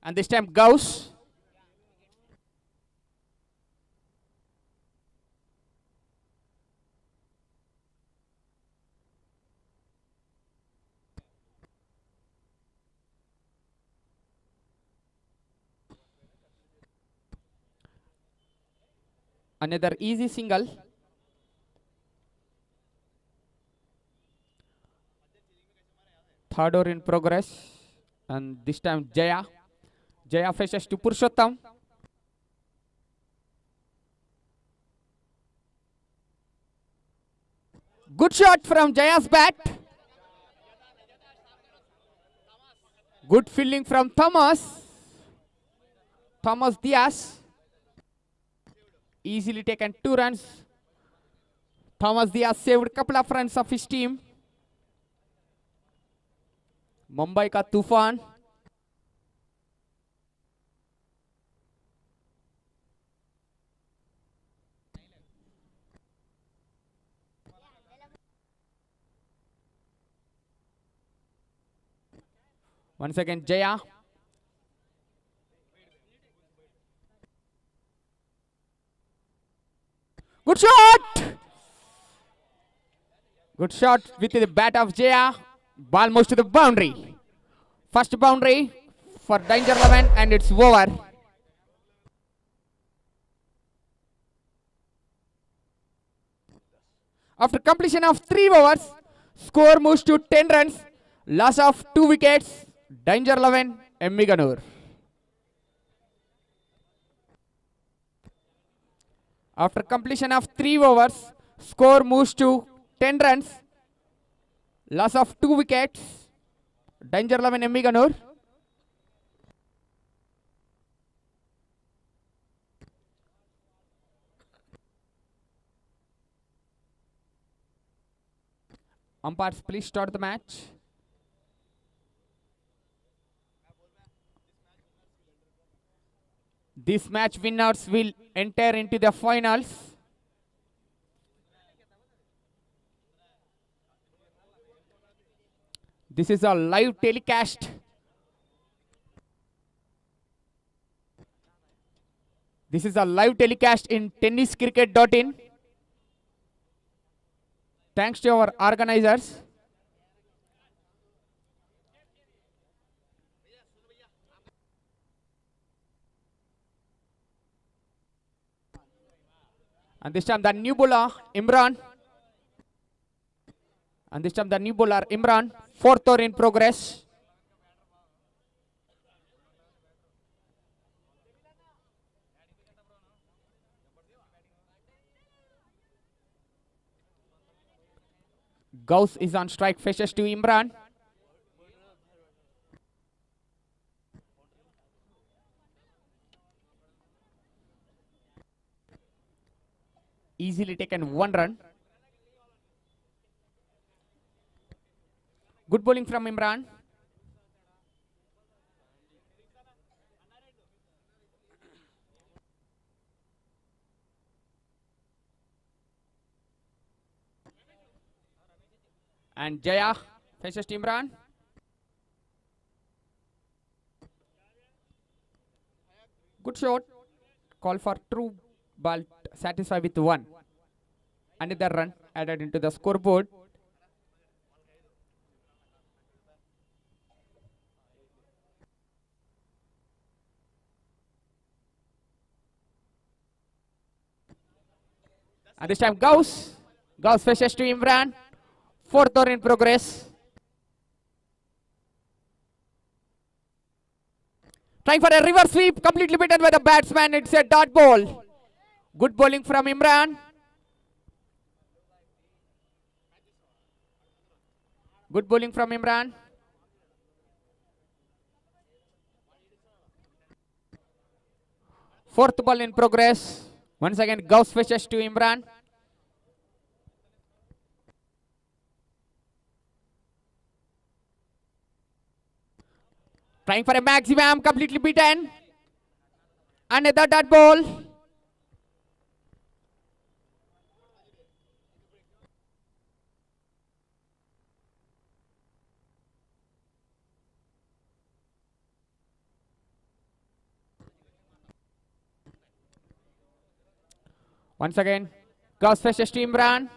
And this time Gauss. Another easy single. Third over in progress. And this time Jaya faces to Purushottam. Good shot from Jaya's bat. Good fielding from Thomas Diaz. Easily taken 2 runs. Thomas Diaz saved a couple of runs of his team. Mumbai ka तूफान. Once again, Jaya. Good shot! Good shot with the bat of Jaya. Ball moves to the boundary. First boundary for Danger 11 and it's over. After completion of 3 overs, score moves to 10 runs. Loss of 2 wickets. Danger 11, Emmiganur. After completion of 3 overs, score moves to 10 runs. Loss of 2 wickets. Danger 11, Emmiganur. Umpires, please start the match. This match winners will enter into the finals. This is a live telecast. This is a live telecast in tenniscricket.in. Thanks to our organizers. And this time the new bowler, Imran. And this time the new bowler, Imran. 4th over in progress. Gauss is on strike, faces to Imran. Easily taken 1 run. Good bowling from Imran. And Jaya faces to Imran. Good shot. Call for true ball, satisfied with 1. Another run added into the scoreboard. And this time Gauss. Gauss faces to Imran. 4th over in progress. Trying for a reverse sweep, completely beaten by the batsman. It's a dot ball. Good bowling from Imran. Good bowling from Imran. Fourth ball in progress. Once again, Gauss faces to Imran. Trying for a maximum, completely beaten. Another dot ball. Once again, Gauss faces to Imran.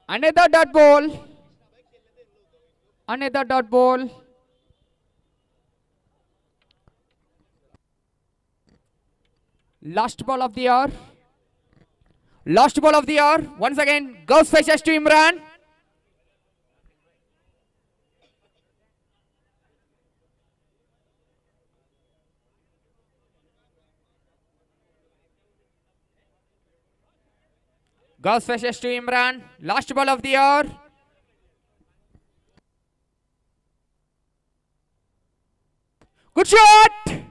Another dot ball. Another dot ball. Last ball of the hour. Last ball of the hour. Once again, Gauss faces to Imran. Gauss faces to Imran. Last ball of the hour. Good shot!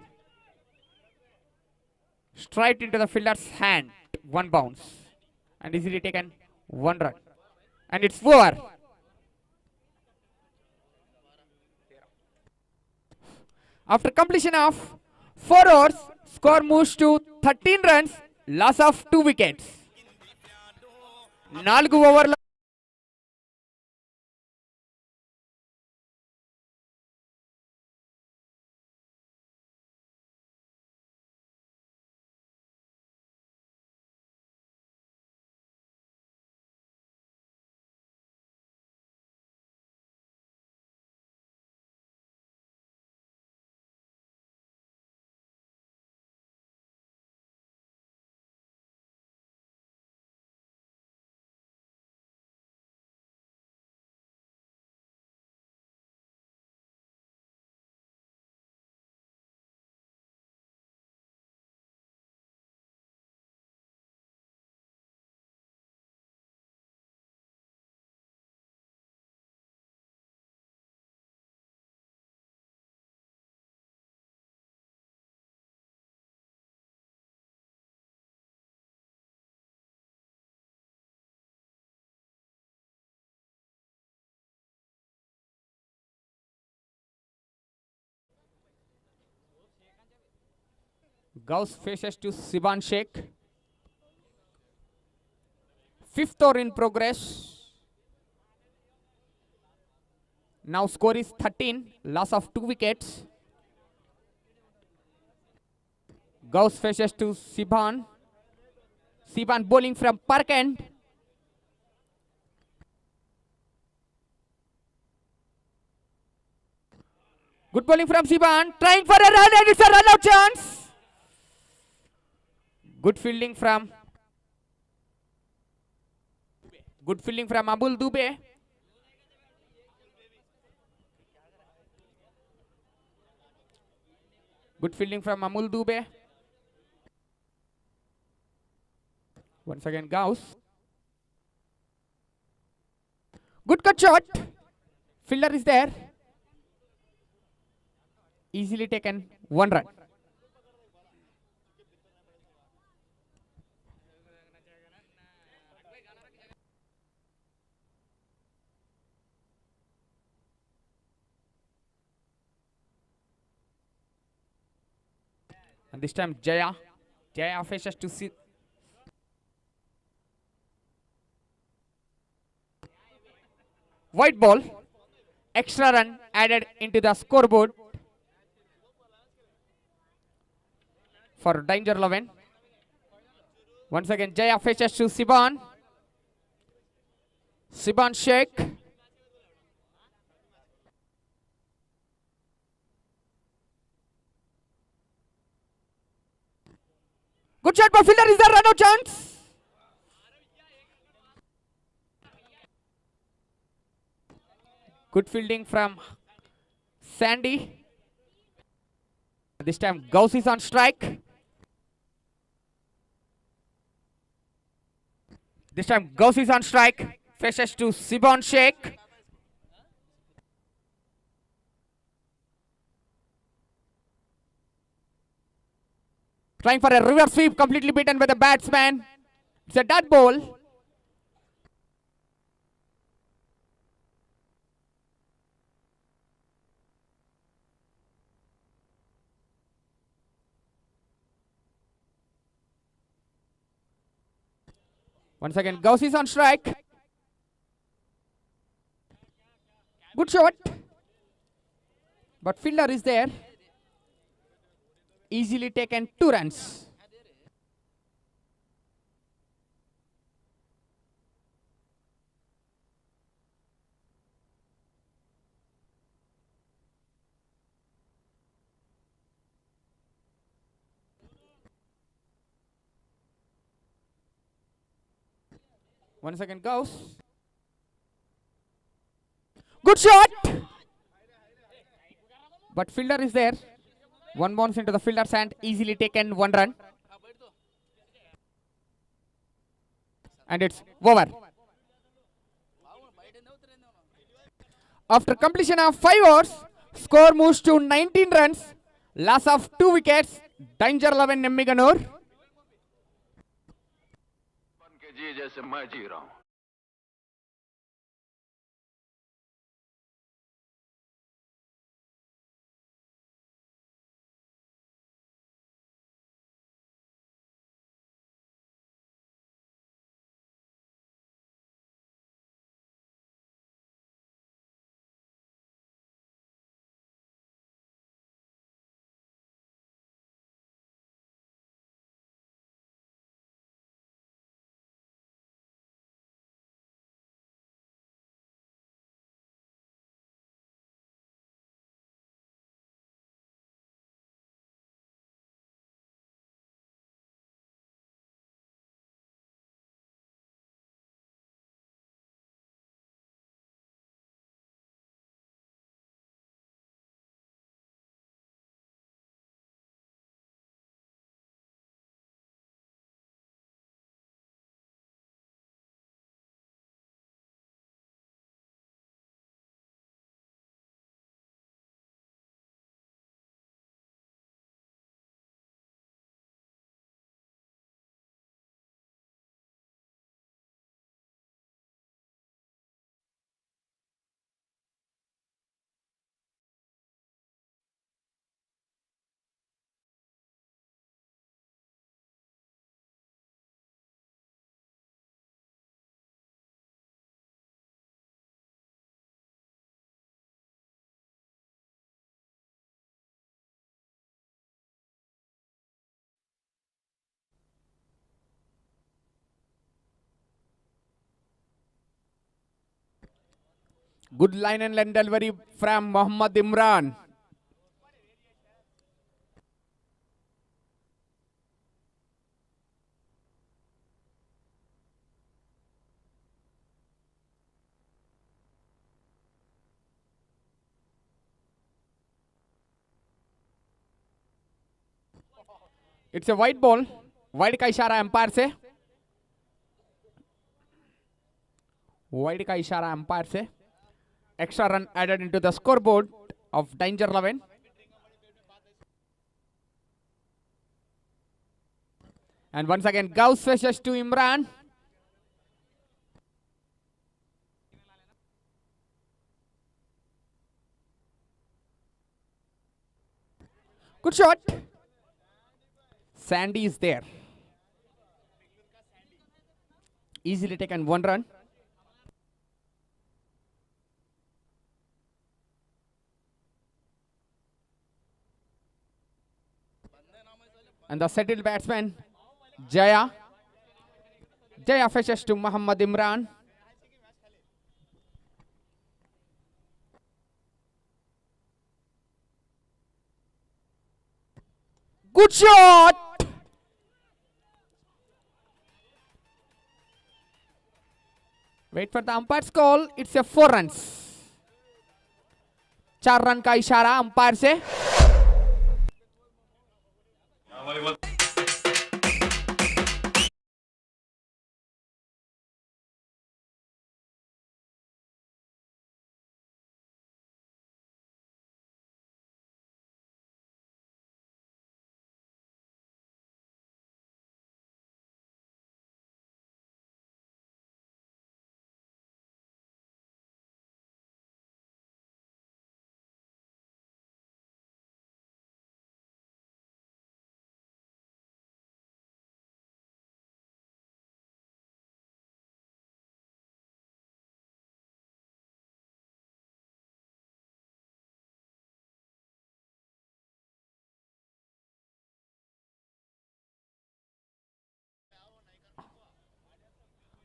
Straight into the fielder's hand. 1 bounce. And easily taken 1 run. And it's over. After completion of 4 overs, score moves to 13 runs. Loss of 2 wickets. 4 ఓవర్ల Gauss faces to Siban Sheikh. Fifth over in progress. Now score is 13. Loss of 2 wickets. Gauss faces to Siban. Siban bowling from Park End. Good bowling from Siban. Trying for a run and it's a run out chance. Good fielding from Abul Dube. Good fielding from Amul Dube. Once again Gauss. Good cut shot. Fielder is there. Easily taken, 1 run. And this time Jaya faces to see. White ball. Extra run added into the scoreboard for Danger 11. Once again Jaya faces to Siban. Siban Sheikh. Good shot, but fielder is there, run out chance. Good fielding from Sandy. This time Gauss is on strike. Faces to Siban Sheikh. Trying for a reverse sweep, completely beaten by the batsman. It's a dot ball. Once again, Gauss is on strike. Good shot. But fielder is there. Easily taken 2 runs. Once again Gauss. Good shot. But fielder is there. 1 bounce into the fielder's hand. Easily taken 1 run. And it's over. After completion of 5 overs, score moves to 19 runs. Loss of 2 wickets. Danger 11 Nemmiganur. जी जैसे मैं जी रहा हूं। Good line and line delivery from Mohammad Imran. It's a white ball. Wide का इशारा empire से. Wide का इशारा empire से. Extra run added into the scoreboard of Danger 11. And once again, Gauss switches to Imran. Good shot. Sandy is there. Easily taken 1 run. And the settled batsman, Jaya. Jaya fetches to Muhammad Imran. Good shot! Wait for the umpire's call. It's a 4 runs. 4 run का इशारा umpire से.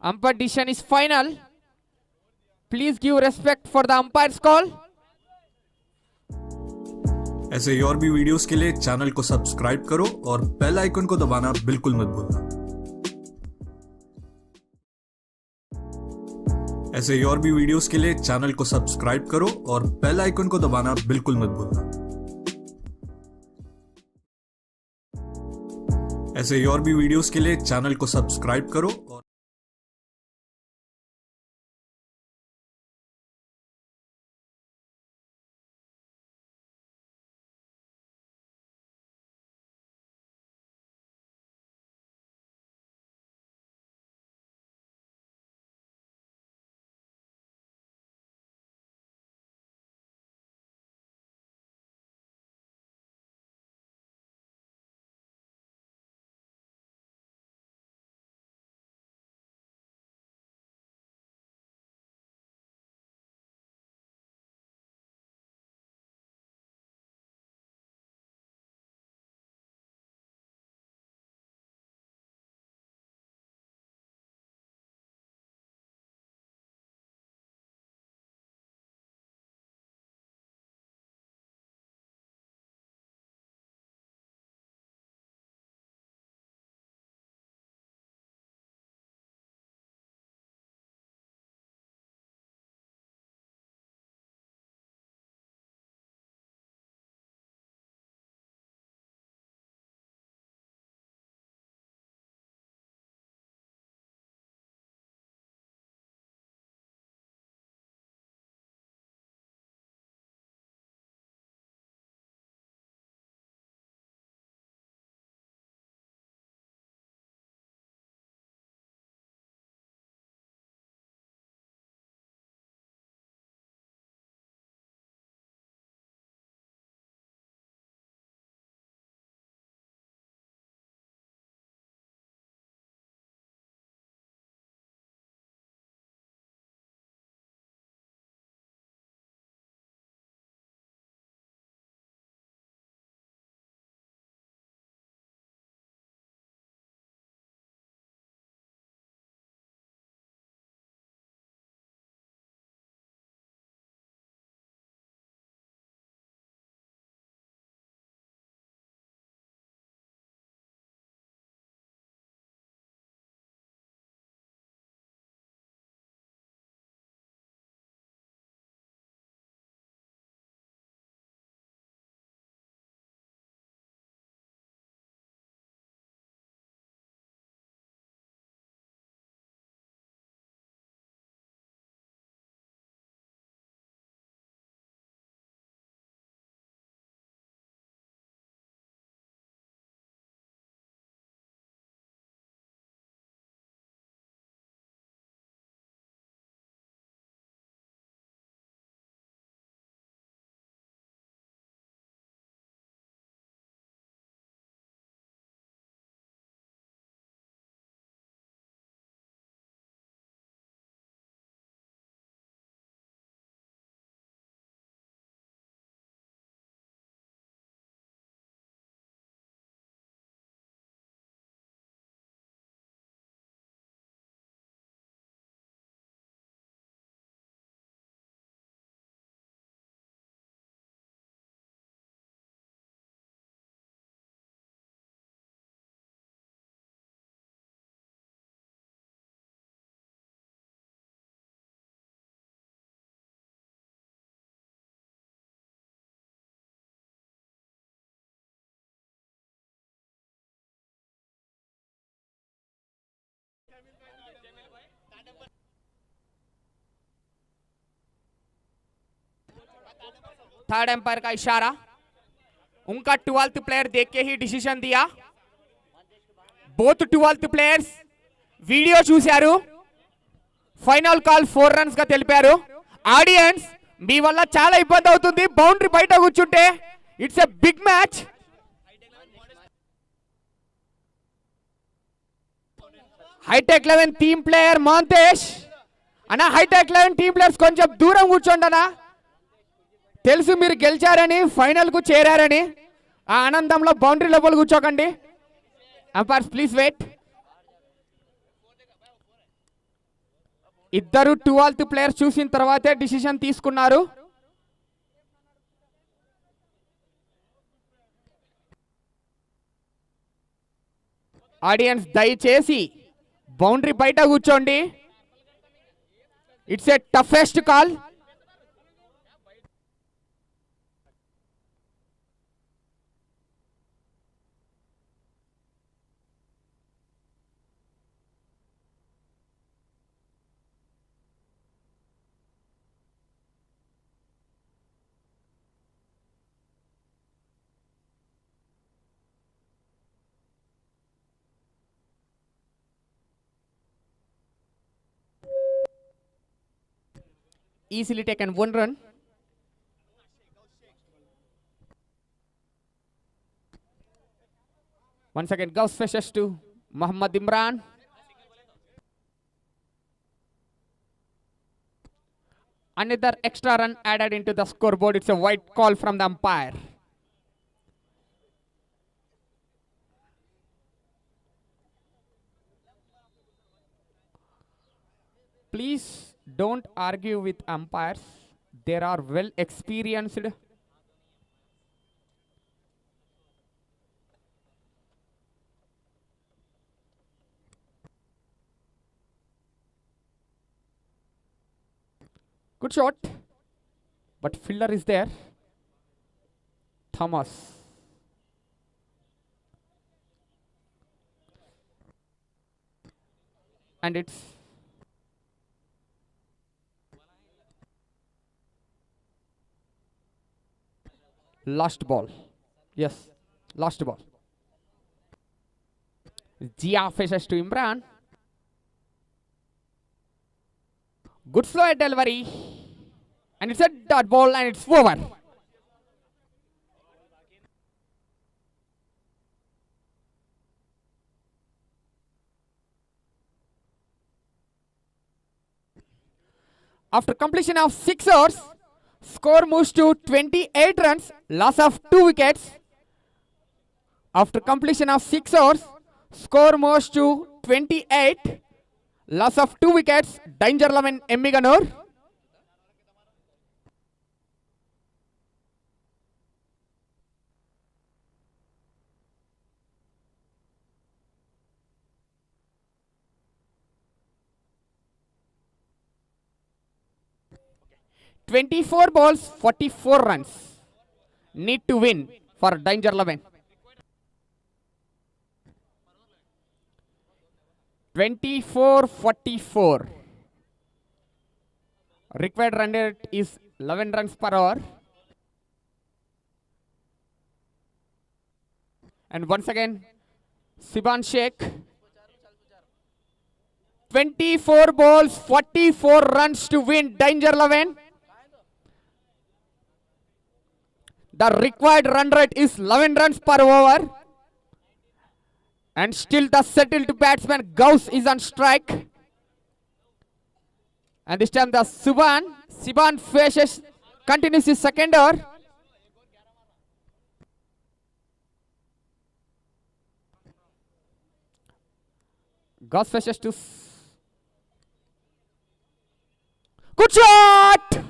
Umpire decision is final. Please give respect for the umpire's call. ऐसे ही और भी videos के लिए channel को subscribe करो और बेल आइकन को दबाना बिल्कुल मत भूलना. ऐसे ही और भी वीडियोस के लिए चैनल को सब्सक्राइब करो और बेल आइकन को दबाना बिल्कुल मत भूलना. ऐसे ही और भी वीडियोस के लिए चैनल को सब्सक्राइब करो और थर्ड एम्पायर का इशारा, उनका 12th प्लेयर देख के ही डिसीजन दिया. बोथ 12th ప్లేయర్స్ వీడియో చూశారు. ఫైనల్ కాల్ 4 రన్స్ గా తెలిపారు. ఆడియన్స్ మీ వల్ల చాలా ఇబ్బంది అవుతుంది. బౌండరీ బయట కూర్చుంటే it's a big match. Hitech 11 team player Monthesh అన్న, హైటెక్ 11 టీమ్ ప్లేయర్స్ కొంచెం దూరం కూర్చోండి అన్న. తెలుసు మీరు గెలిచారని, ఫైనల్ కు చేరారని. ఆ ఆనందంలో బౌండరీ లోపల కూర్చోకండి. Umpires please wait. ఇద్దరు 12th ప్లేయర్స్ చూసిన తర్వాతే డిసిషన్ తీసుకున్నారు. ఆడియన్స్ దయచేసి బౌండరీ బయట కూర్చోండి. It's a toughest call. Easily taken 1 run. Once again, Gauss fishes to Muhammad Imran. Another extra run added into the scoreboard. It's a white call from the umpire. Please don't argue with umpires. They are well experienced. Good shot, but fielder is there. Thomas. And it's last ball. Yes, last ball. Jia fishes to Imran. Good slow delivery. And it's a dot ball and it's over. After completion of 6 overs, score moves to 28 runs, loss of 2 wickets. After completion of 6 overs, score moves to 28, loss of 2 wickets. Danger 11 Emmiganur. Okay. 24 balls, 44 runs. Need to win for Danger 11. 24-44. Required run rate is 11 runs per hour. And once again, Siban Sheikh. 24 balls, 44 runs to win Danger 11. The required run rate is 11 runs per over. And still the settled batsman Gauss is on strike. And this time the Siban faces, continues his second over. Gauss faces to... Good shot!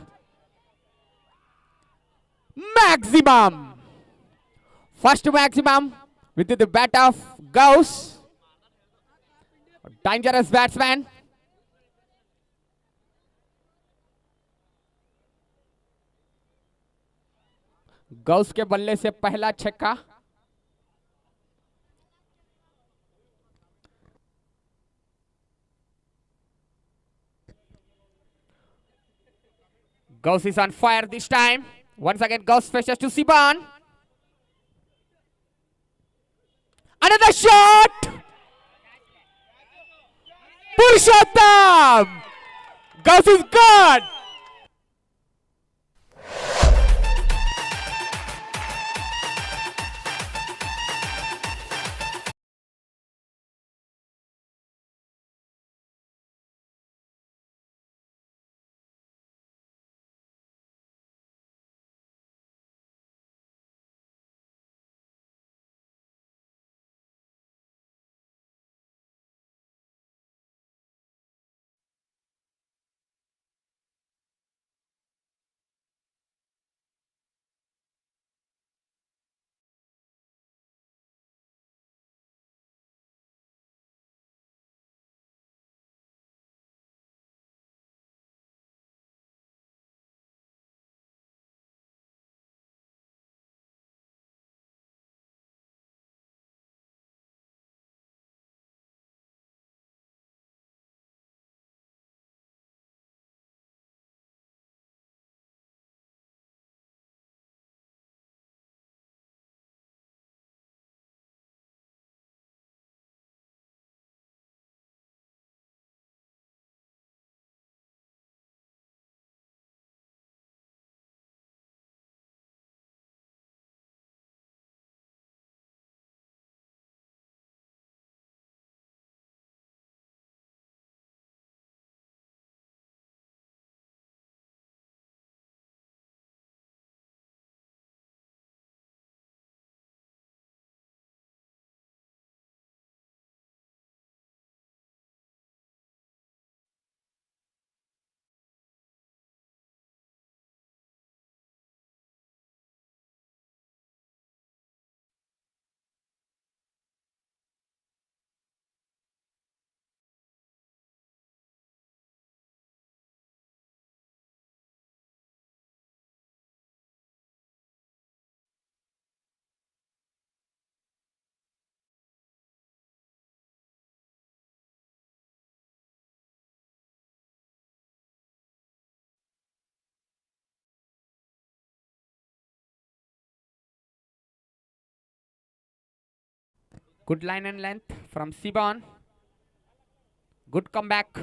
Maximum! First maximum with the bat of Gauss. Dangerous batsman. Gauss के बल्ले से पहला छक्का. Gauss is on fire this time. Once again, Gauss fetches to Siban. Another shot! Purushottam! Gauss is good! Good line and length from Siban. Good comeback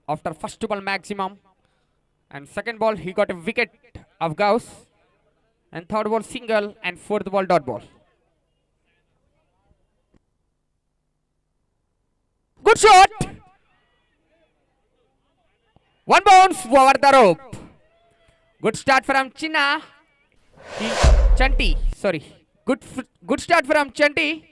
after first ball maximum. And second ball, he got a wicket of Gauss. And third ball, single. And fourth ball, dot ball. Good shot. One bounce over the rope. Good start from Chanti. Sorry. Good start from Chanti.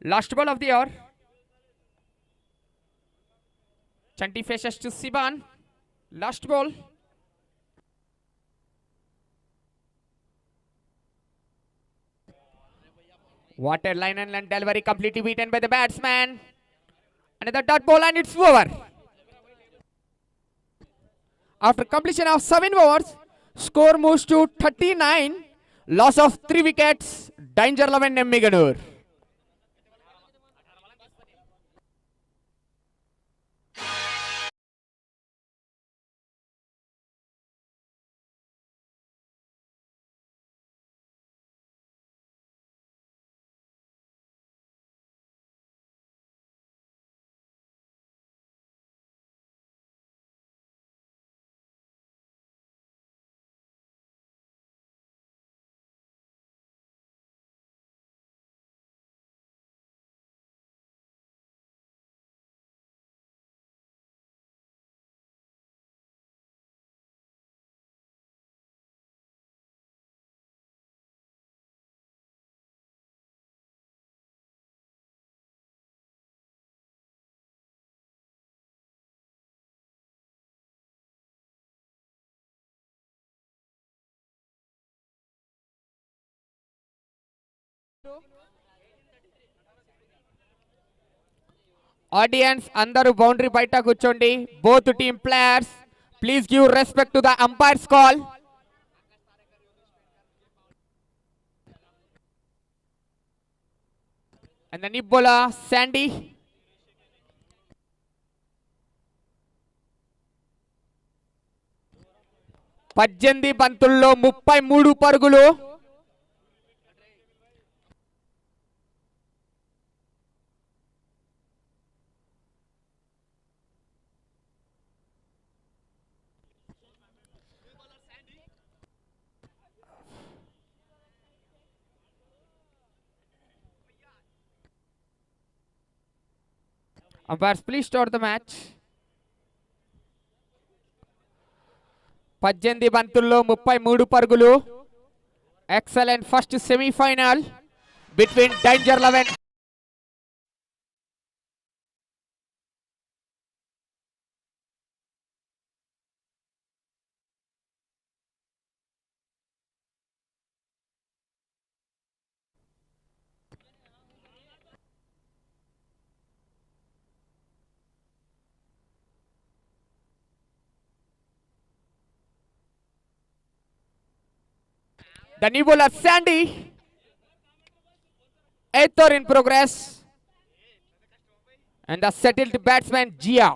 Last ball of the hour. Chanti faces to Siban. Last ball. What a line and length delivery, completely beaten by the batsman. Another dot ball and it's over. After completion of 7 overs, score moves to 39. Loss of 3 wickets. Danger 11 Nemmiganur. Audience, andaru boundary baita kuchondi. Both team players, please give respect to the umpire's call. And the nip bowler, Sandy. పద్దెనిమిది బంతుల్లో 33 పరుగులు. Umpires, please start the match. 18 బంతుల్లో 33 పరుగులు. Excellent first semi-final between danger 11 The new bowler Sandy. 8th over in progress. And the settled batsman Gia.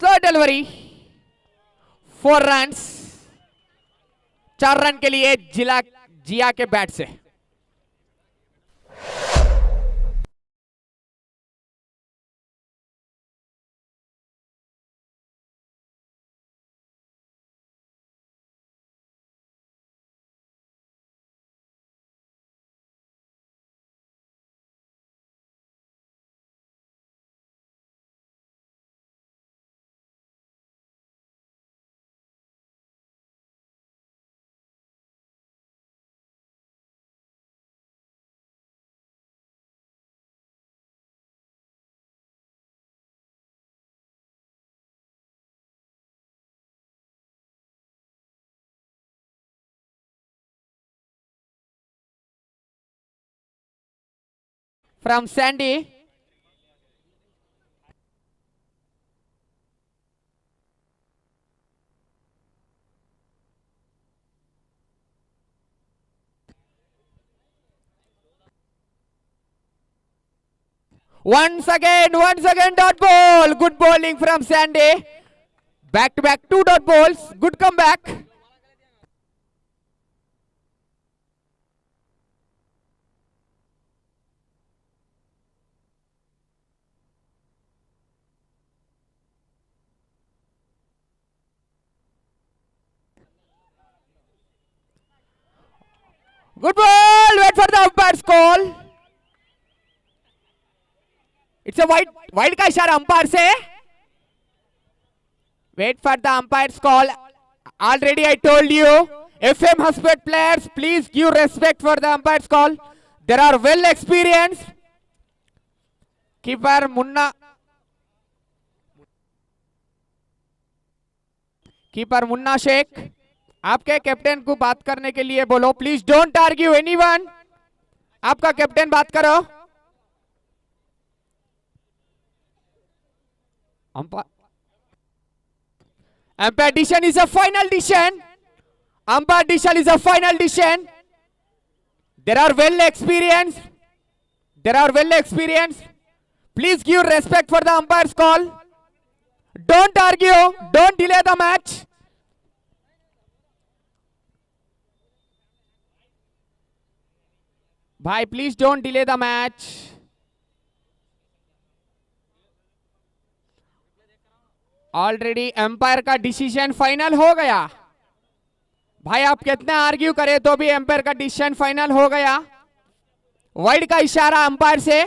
Slow delivery. 4 runs. 4 run के लिए जिया के bat से. From Sandy. Once again dot ball. Good bowling from Sandy. Back to back 2 dot balls. Good comeback. Good ball. Wait for the umpire's call. It's a wide का इशारा umpire से. Wait for the umpire's call. Already I told you, FM Hospet players, please give respect for the umpire's call. There are well experienced. Keeper Munna Sheikh. आपके captain को बात करने के लिए बोलो. Please don't argue anyone. आपका कैप्टन बात करो. Umpire decision is a final decision. Umpire decision is a final decision. There are well experienced. Please give respect for the umpire's call. Don't argue. Don't delay the match. भाई please don't delay the match. Already umpire का decision final हो गया. भाई आप कितना argue करें तो भी एम्पायर का डिसीजन फाइनल हो गया. वाइड का इशारा अंपायर से.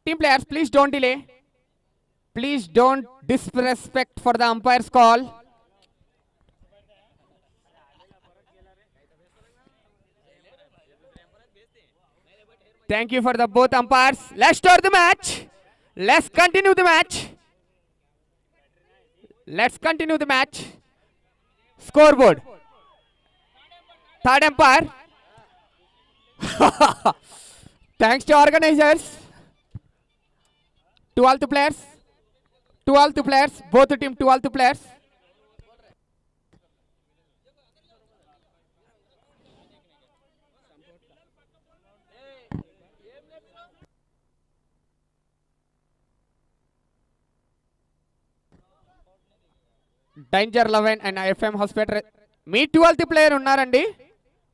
Team players, please don't delay. Please don't disrespect for the umpire's call. Thank you for the both umpires. Let's start the match. Let's continue the match. Scoreboard. Third umpire. Thanks to organizers. To all the players. To all the players. Both the team to all the players. Danger 11 and FM hospital me 12th player ఉన్నారండి,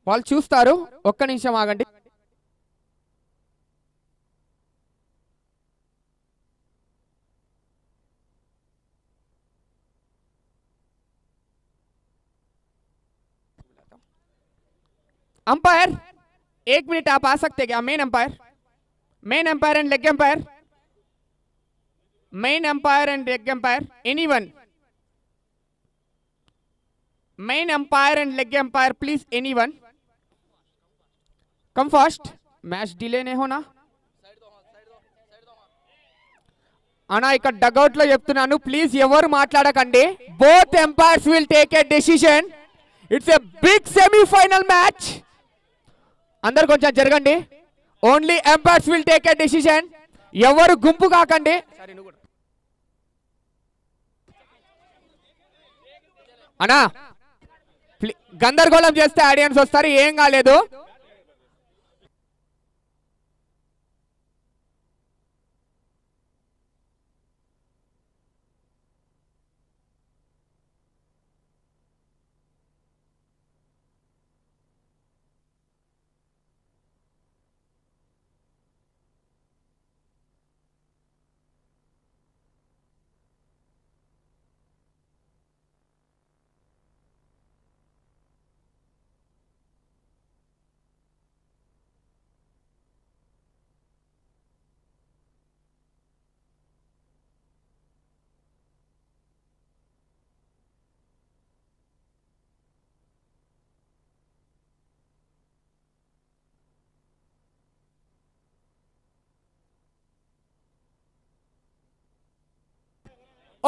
వాళ్ళు చూస్తారు. ఒక్క నిమిషం ఆగండి. Umpire 1 minute आप आ सकते क्या? Main umpire and leg umpire, main umpire and leg umpire, anyone? Main umpire and leg umpire please, anyone come fast. Match delay नहीं होना అన్నా. ఇక్కడ డగౌట్ లో చెప్తున్నాను, ప్లీజ్ ఎవరు మాట్లాడకండి. Both umpires will take a decision. It's a big semifinal match. అందరు కొంచెం జరగండి. Only umpires will take a decision. ఎవరు గుంపు కాకండి. అన్నా గందరగోళం చేస్తే ఆడియన్స్ వస్తారు, ఏం కాలేదు.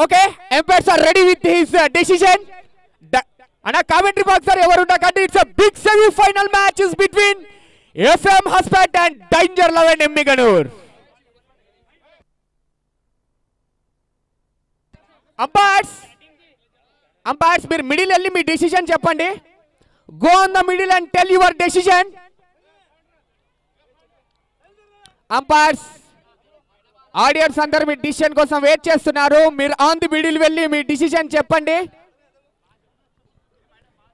Okay, umpires are ready with his decision. అన్న కామెంటరీ బాక్స్ సార్ ఎవరు ఉండకండి. It's a big semi final match is between FM hospital and danger 11 Emmiganur. Umpires మీరు మిడిల్ వెళ్ళి మీ డెసిషన్ చెప్పండి. Go on the middle and tell your decision. Umpires audience అందరూ మీ decision కోసం వెయిట్ చేస్తున్నారు. మీరు ఆన్ ది మిడిల్ వెళ్ళి మీ డిసిషన్ చెప్పండి.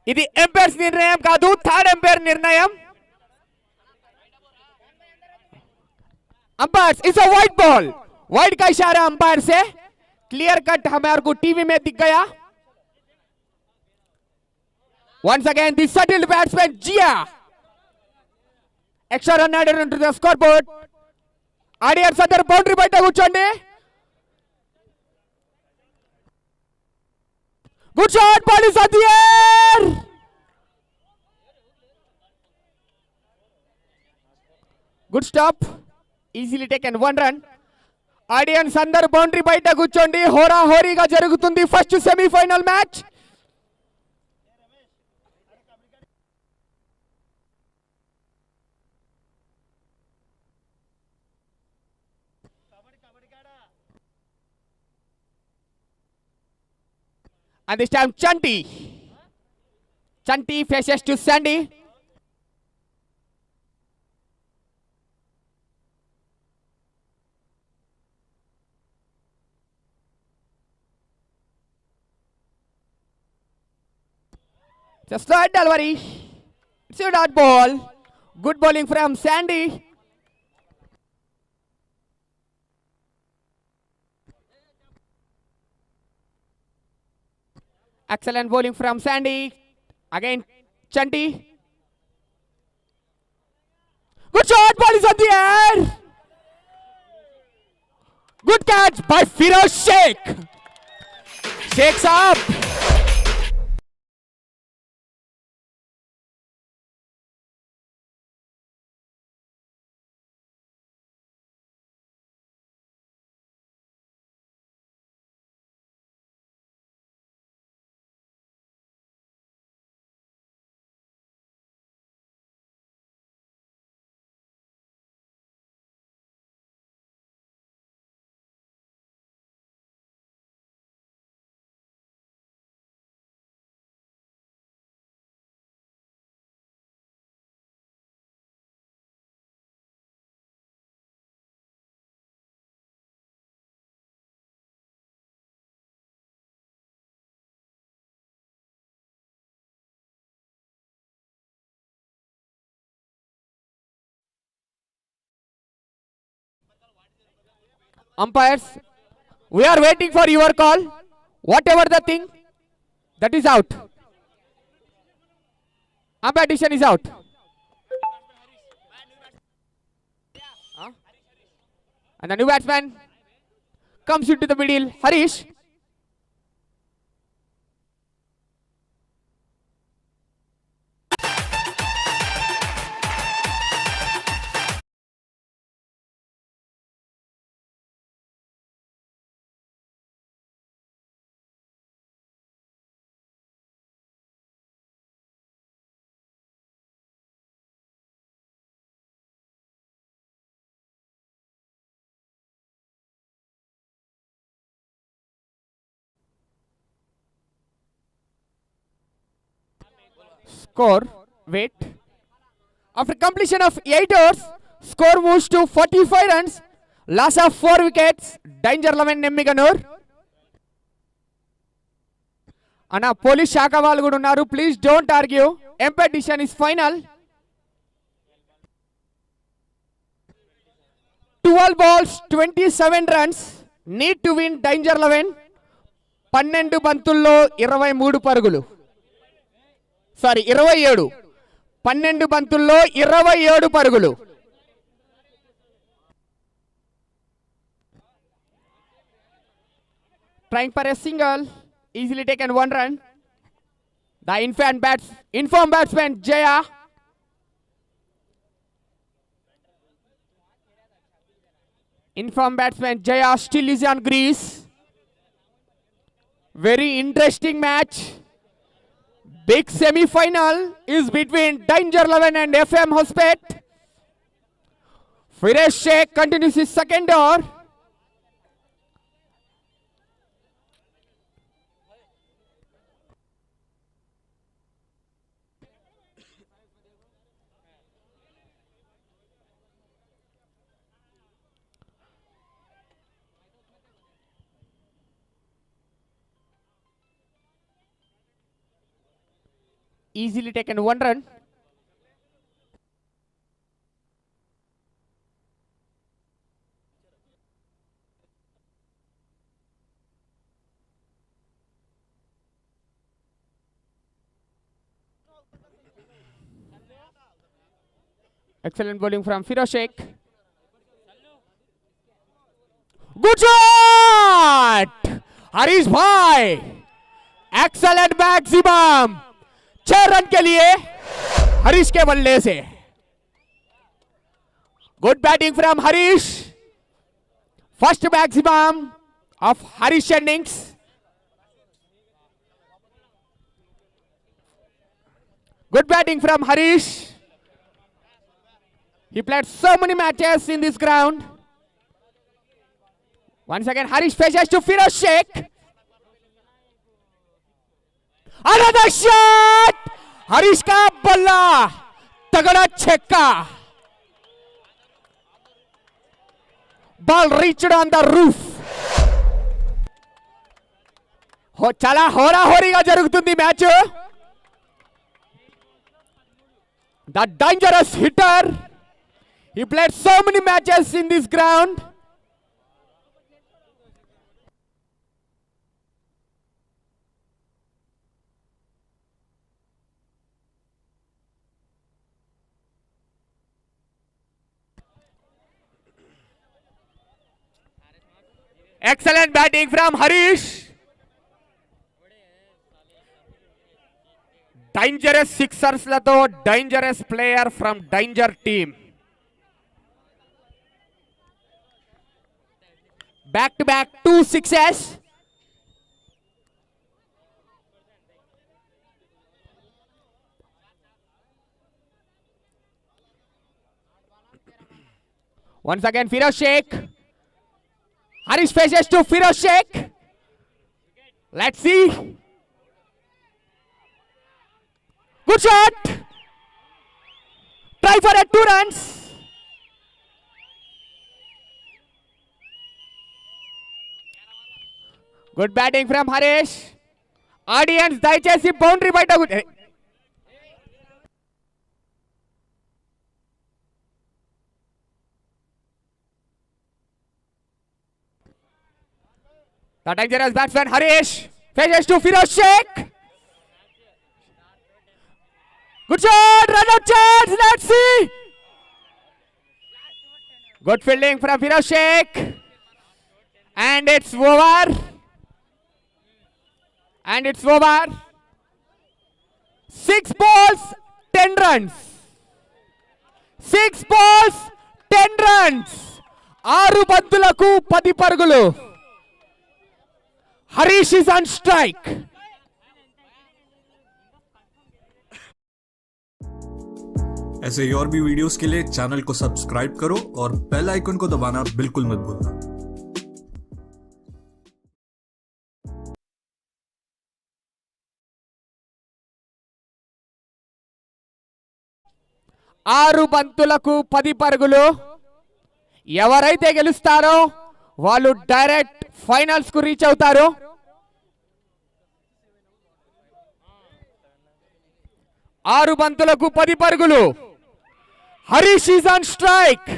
ఇది ఎంపైర్స్ నిర్ణయం కాదు, థర్డ్ ఎంపైర్ నిర్ణయం. Umpires it's a white ball, white का इशारा अंपायर से. क्लियर कट हमारे को टीवी में दिख गया. Once again the settled batsman Jia. Extra run added into the scoreboard. Audience under boundary బయట కూర్చోండి. Good shot, ball is on the air. Good stop. Easily taken, one run. Audience అందరు boundary బయట కూర్చోండి. హోరా హోరీగా జరుగుతుంది first semifinal match. And this time Chanti faces to Sandy. Just start delivery. It's a dot ball. Good bowling from Sandy. Excellent bowling from Sandy. Again, Chanti. Good shot. Ball is on the air. Good catch by Firoz Sheikh. Shakes up. Umpires, we are waiting for your call. Whatever the thing, that is out. Umpire decision is out. And the new batsman comes into the middle. Harish. Score, wait. After completion of 8 overs, score moves to 45 runs. Loss of 4 wickets. Danger 11 Nemmiganur. Anna, police శాఖ వాళ్ళు కూడా ఉన్నారు. Please don't argue. Empire decision is final. 12 balls, 27 runs. Need to win Danger 11. 12 బంతుల్లో 23 పరుగులు. Sorry 27. 12 బంతుల్లో 27 పరుగులు. Trying for a single, easily taken 1 run. The informed batsman Jaya. Informed batsman Jaya still is on grease. Very interesting match. Big semi-final is between Danger 11 and FM Hospet. Firoz Sheikh continues his second over. Easily taken 1 run. Excellent bowling from Firoz Sheikh. Good shot! Harish Bhai! Excellent maximum! 6 run के लिए हरीश के बल्ले से. Good batting from Harish. First maximum of Harish innings. Good batting from Harish. He played so many matches in this ground. Once again, Harish faces to Firoz Sheikh. Another shot! Harish ka balla. Tagada chekka. Ball reached on the roof. Chala hora horiga jarugutundi match. The dangerous hitter. He played so many matches in this ground. Excellent batting from Harish. Dangerous sixers lato dangerous player from Danger team. Back to back 2 sixes. Once again Firoz Sheikh. Harish faces to Firoz Sheikh. Let's see. Good shot. Try for a 2 runs. Good batting from Harish. Audience, దయచేసి boundary బయట The dangerous batsman Harish faces to Firoz Sheikh. Good shot, run out chance, let's see. Good fielding from Firoz Sheikh. And it's over. And it's over. 6 balls, 10 runs. 6 balls, 10 runs. 6 బంతులకు 10 పరుగులు. Harish is on strike. ऐसे ही और भी videos के लिए channel को subscribe करो और bell icon को दबाना बिल्कुल मत भूलना। 6 బంతులకు 10 పరుగులు. ఎవరైతే గెలుస్తారో వాళ్ళు డైరెక్ట్ ఫైనల్స్ కు రీచ్ అవుతారు. ఆరు బంతులకు 10 పరుగులు. Harish is on strike.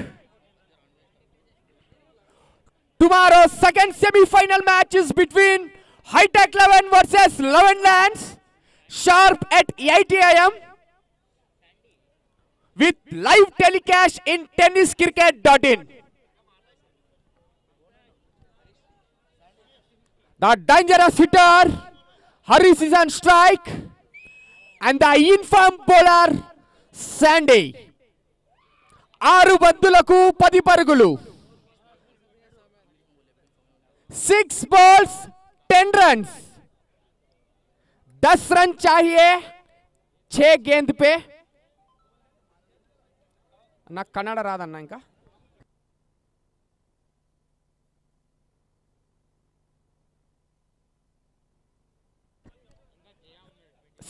Tomorrow's second semi-final match is between Hitech 11 versus 11 Lands, sharp at 8 AM. With live telecast in tenniscricket.in. The dangerous hitter Harish is on strike and the informed bowler Sandy. 6 బంతులకు 10 పరుగులు. 6 balls 10 runs. 10 run चाहिए 6 गेंद पे. నాకు కన్నడ రాదన్నా ఇంకా.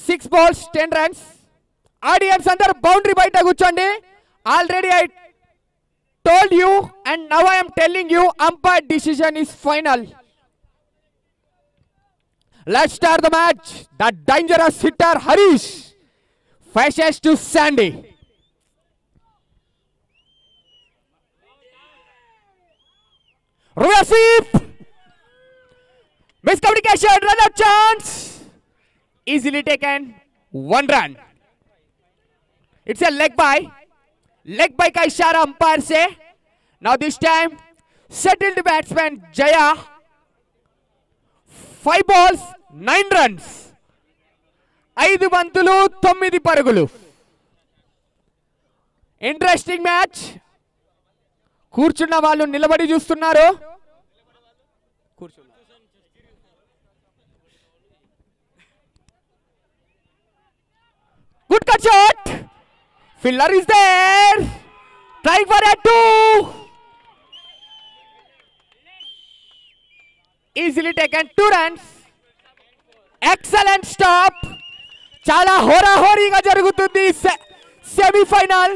6 balls 10 runs. Audience అందరూ boundary బయట కూర్చోండి. Already I told you and now I am telling you umpire decision is final. Let's start the match. The dangerous hitter Harish faces to Sandy. Reverse. Miscommunication, run out chance. Easily taken, 1 run. It's a leg by. Leg by का इशारा umpire से. Now this time, settled batsman Jaya. 5 balls, 9 runs. 5 బంతులు 9 పరుగులు. Interesting match. కూర్చున్న వాళ్ళు నిలబడి చూస్తున్నారు. Good cut shot. Fielder is there. Trying for a 2. Easily taken 2 runs. Excellent stop. చాలా హోరాహోరీగా జరుగుతుంది సెమీఫైనల్.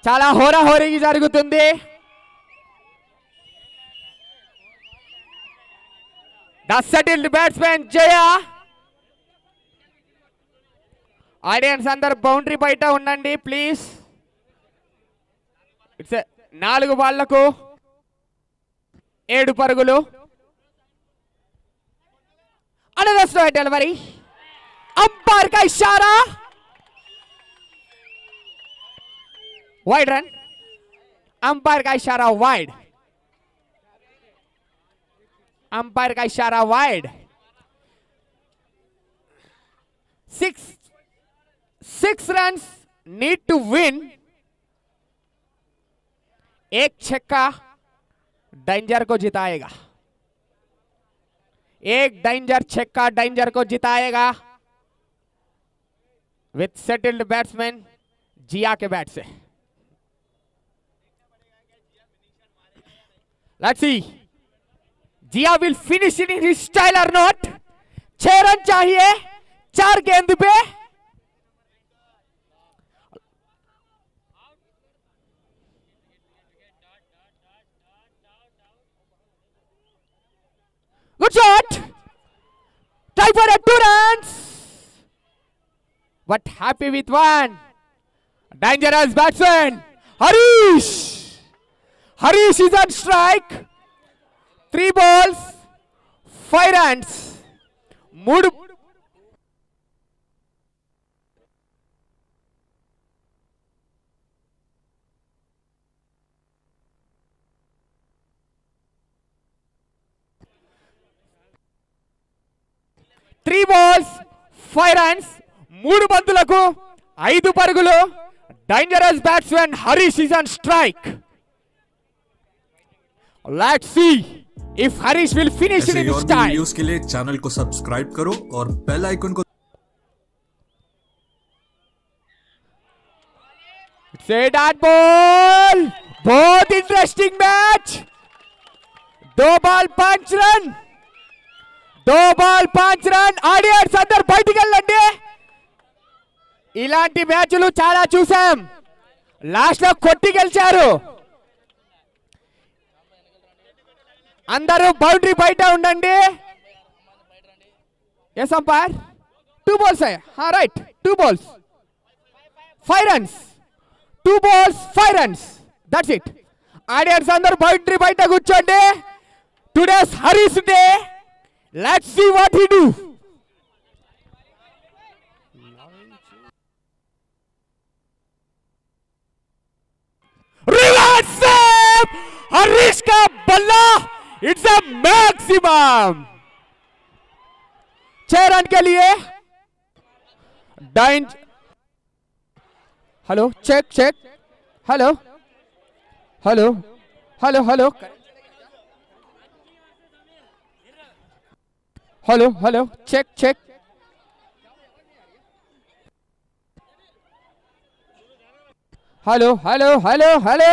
చాలా హోరాహోరీగా జరుగుతుంది. The settled batsman Jaya. Audience అందరు బౌండరీ బయట ఉండండి ప్లీజ్. ఇట్స్ 4 బాళ్లకు 7 పరుగులు. Another delivery. अंपायर का इशारा. Wide run. अंपायर का इशारा वाइड. अंपायर का इशारा wide. 6 runs need to win. एक छक्का डेंजर को जिताएगा. एक डेंजर छक्का डेंजर को जिताएगा. विथ सेटल्ड बैट्समैन जिया के बैट से. Let's see Jiya will finish in his style or not. 6 run चाहिए 4 गेंद पे. Good shot. Try for a 2 runs. But happy with 1. Dangerous batsman Harish. Harish is on strike. 3 balls, 5 runs. 3 balls, 5 runs. 3 బంతులకు 5 పరుగులు. Dangerous batsman Harish is on strike. Let's see if Harish will finish it ऐसे in और his भी time. Videos के लिए channel को subscribe करो और bell icon को It's a dot ball. बहुत interesting match. 2 ball 5 run. 2 ball 5 run. Audience అందరు బయటికి వెళ్ళండి. ఇలాంటి మ్యాచ్లు చాలా చూసాం. లాస్ట్ లో కొట్టి గెలిచారు. అందరూ బౌండరీ బయట ఉండండి. Yes umpire. 2 balls. Right. 2 balls 5 runs. 2 balls 5 runs. That's it. Audience అందరూ బౌండరీ బయట కూర్చోండి. Today's Harish day. Let's see what he do. Reverse sweep. Harish का बल्ला. It's a maximum. 6 रन के लिए. Hello check check. Hello hello hello hello hello hello check check. Hello hello hello hello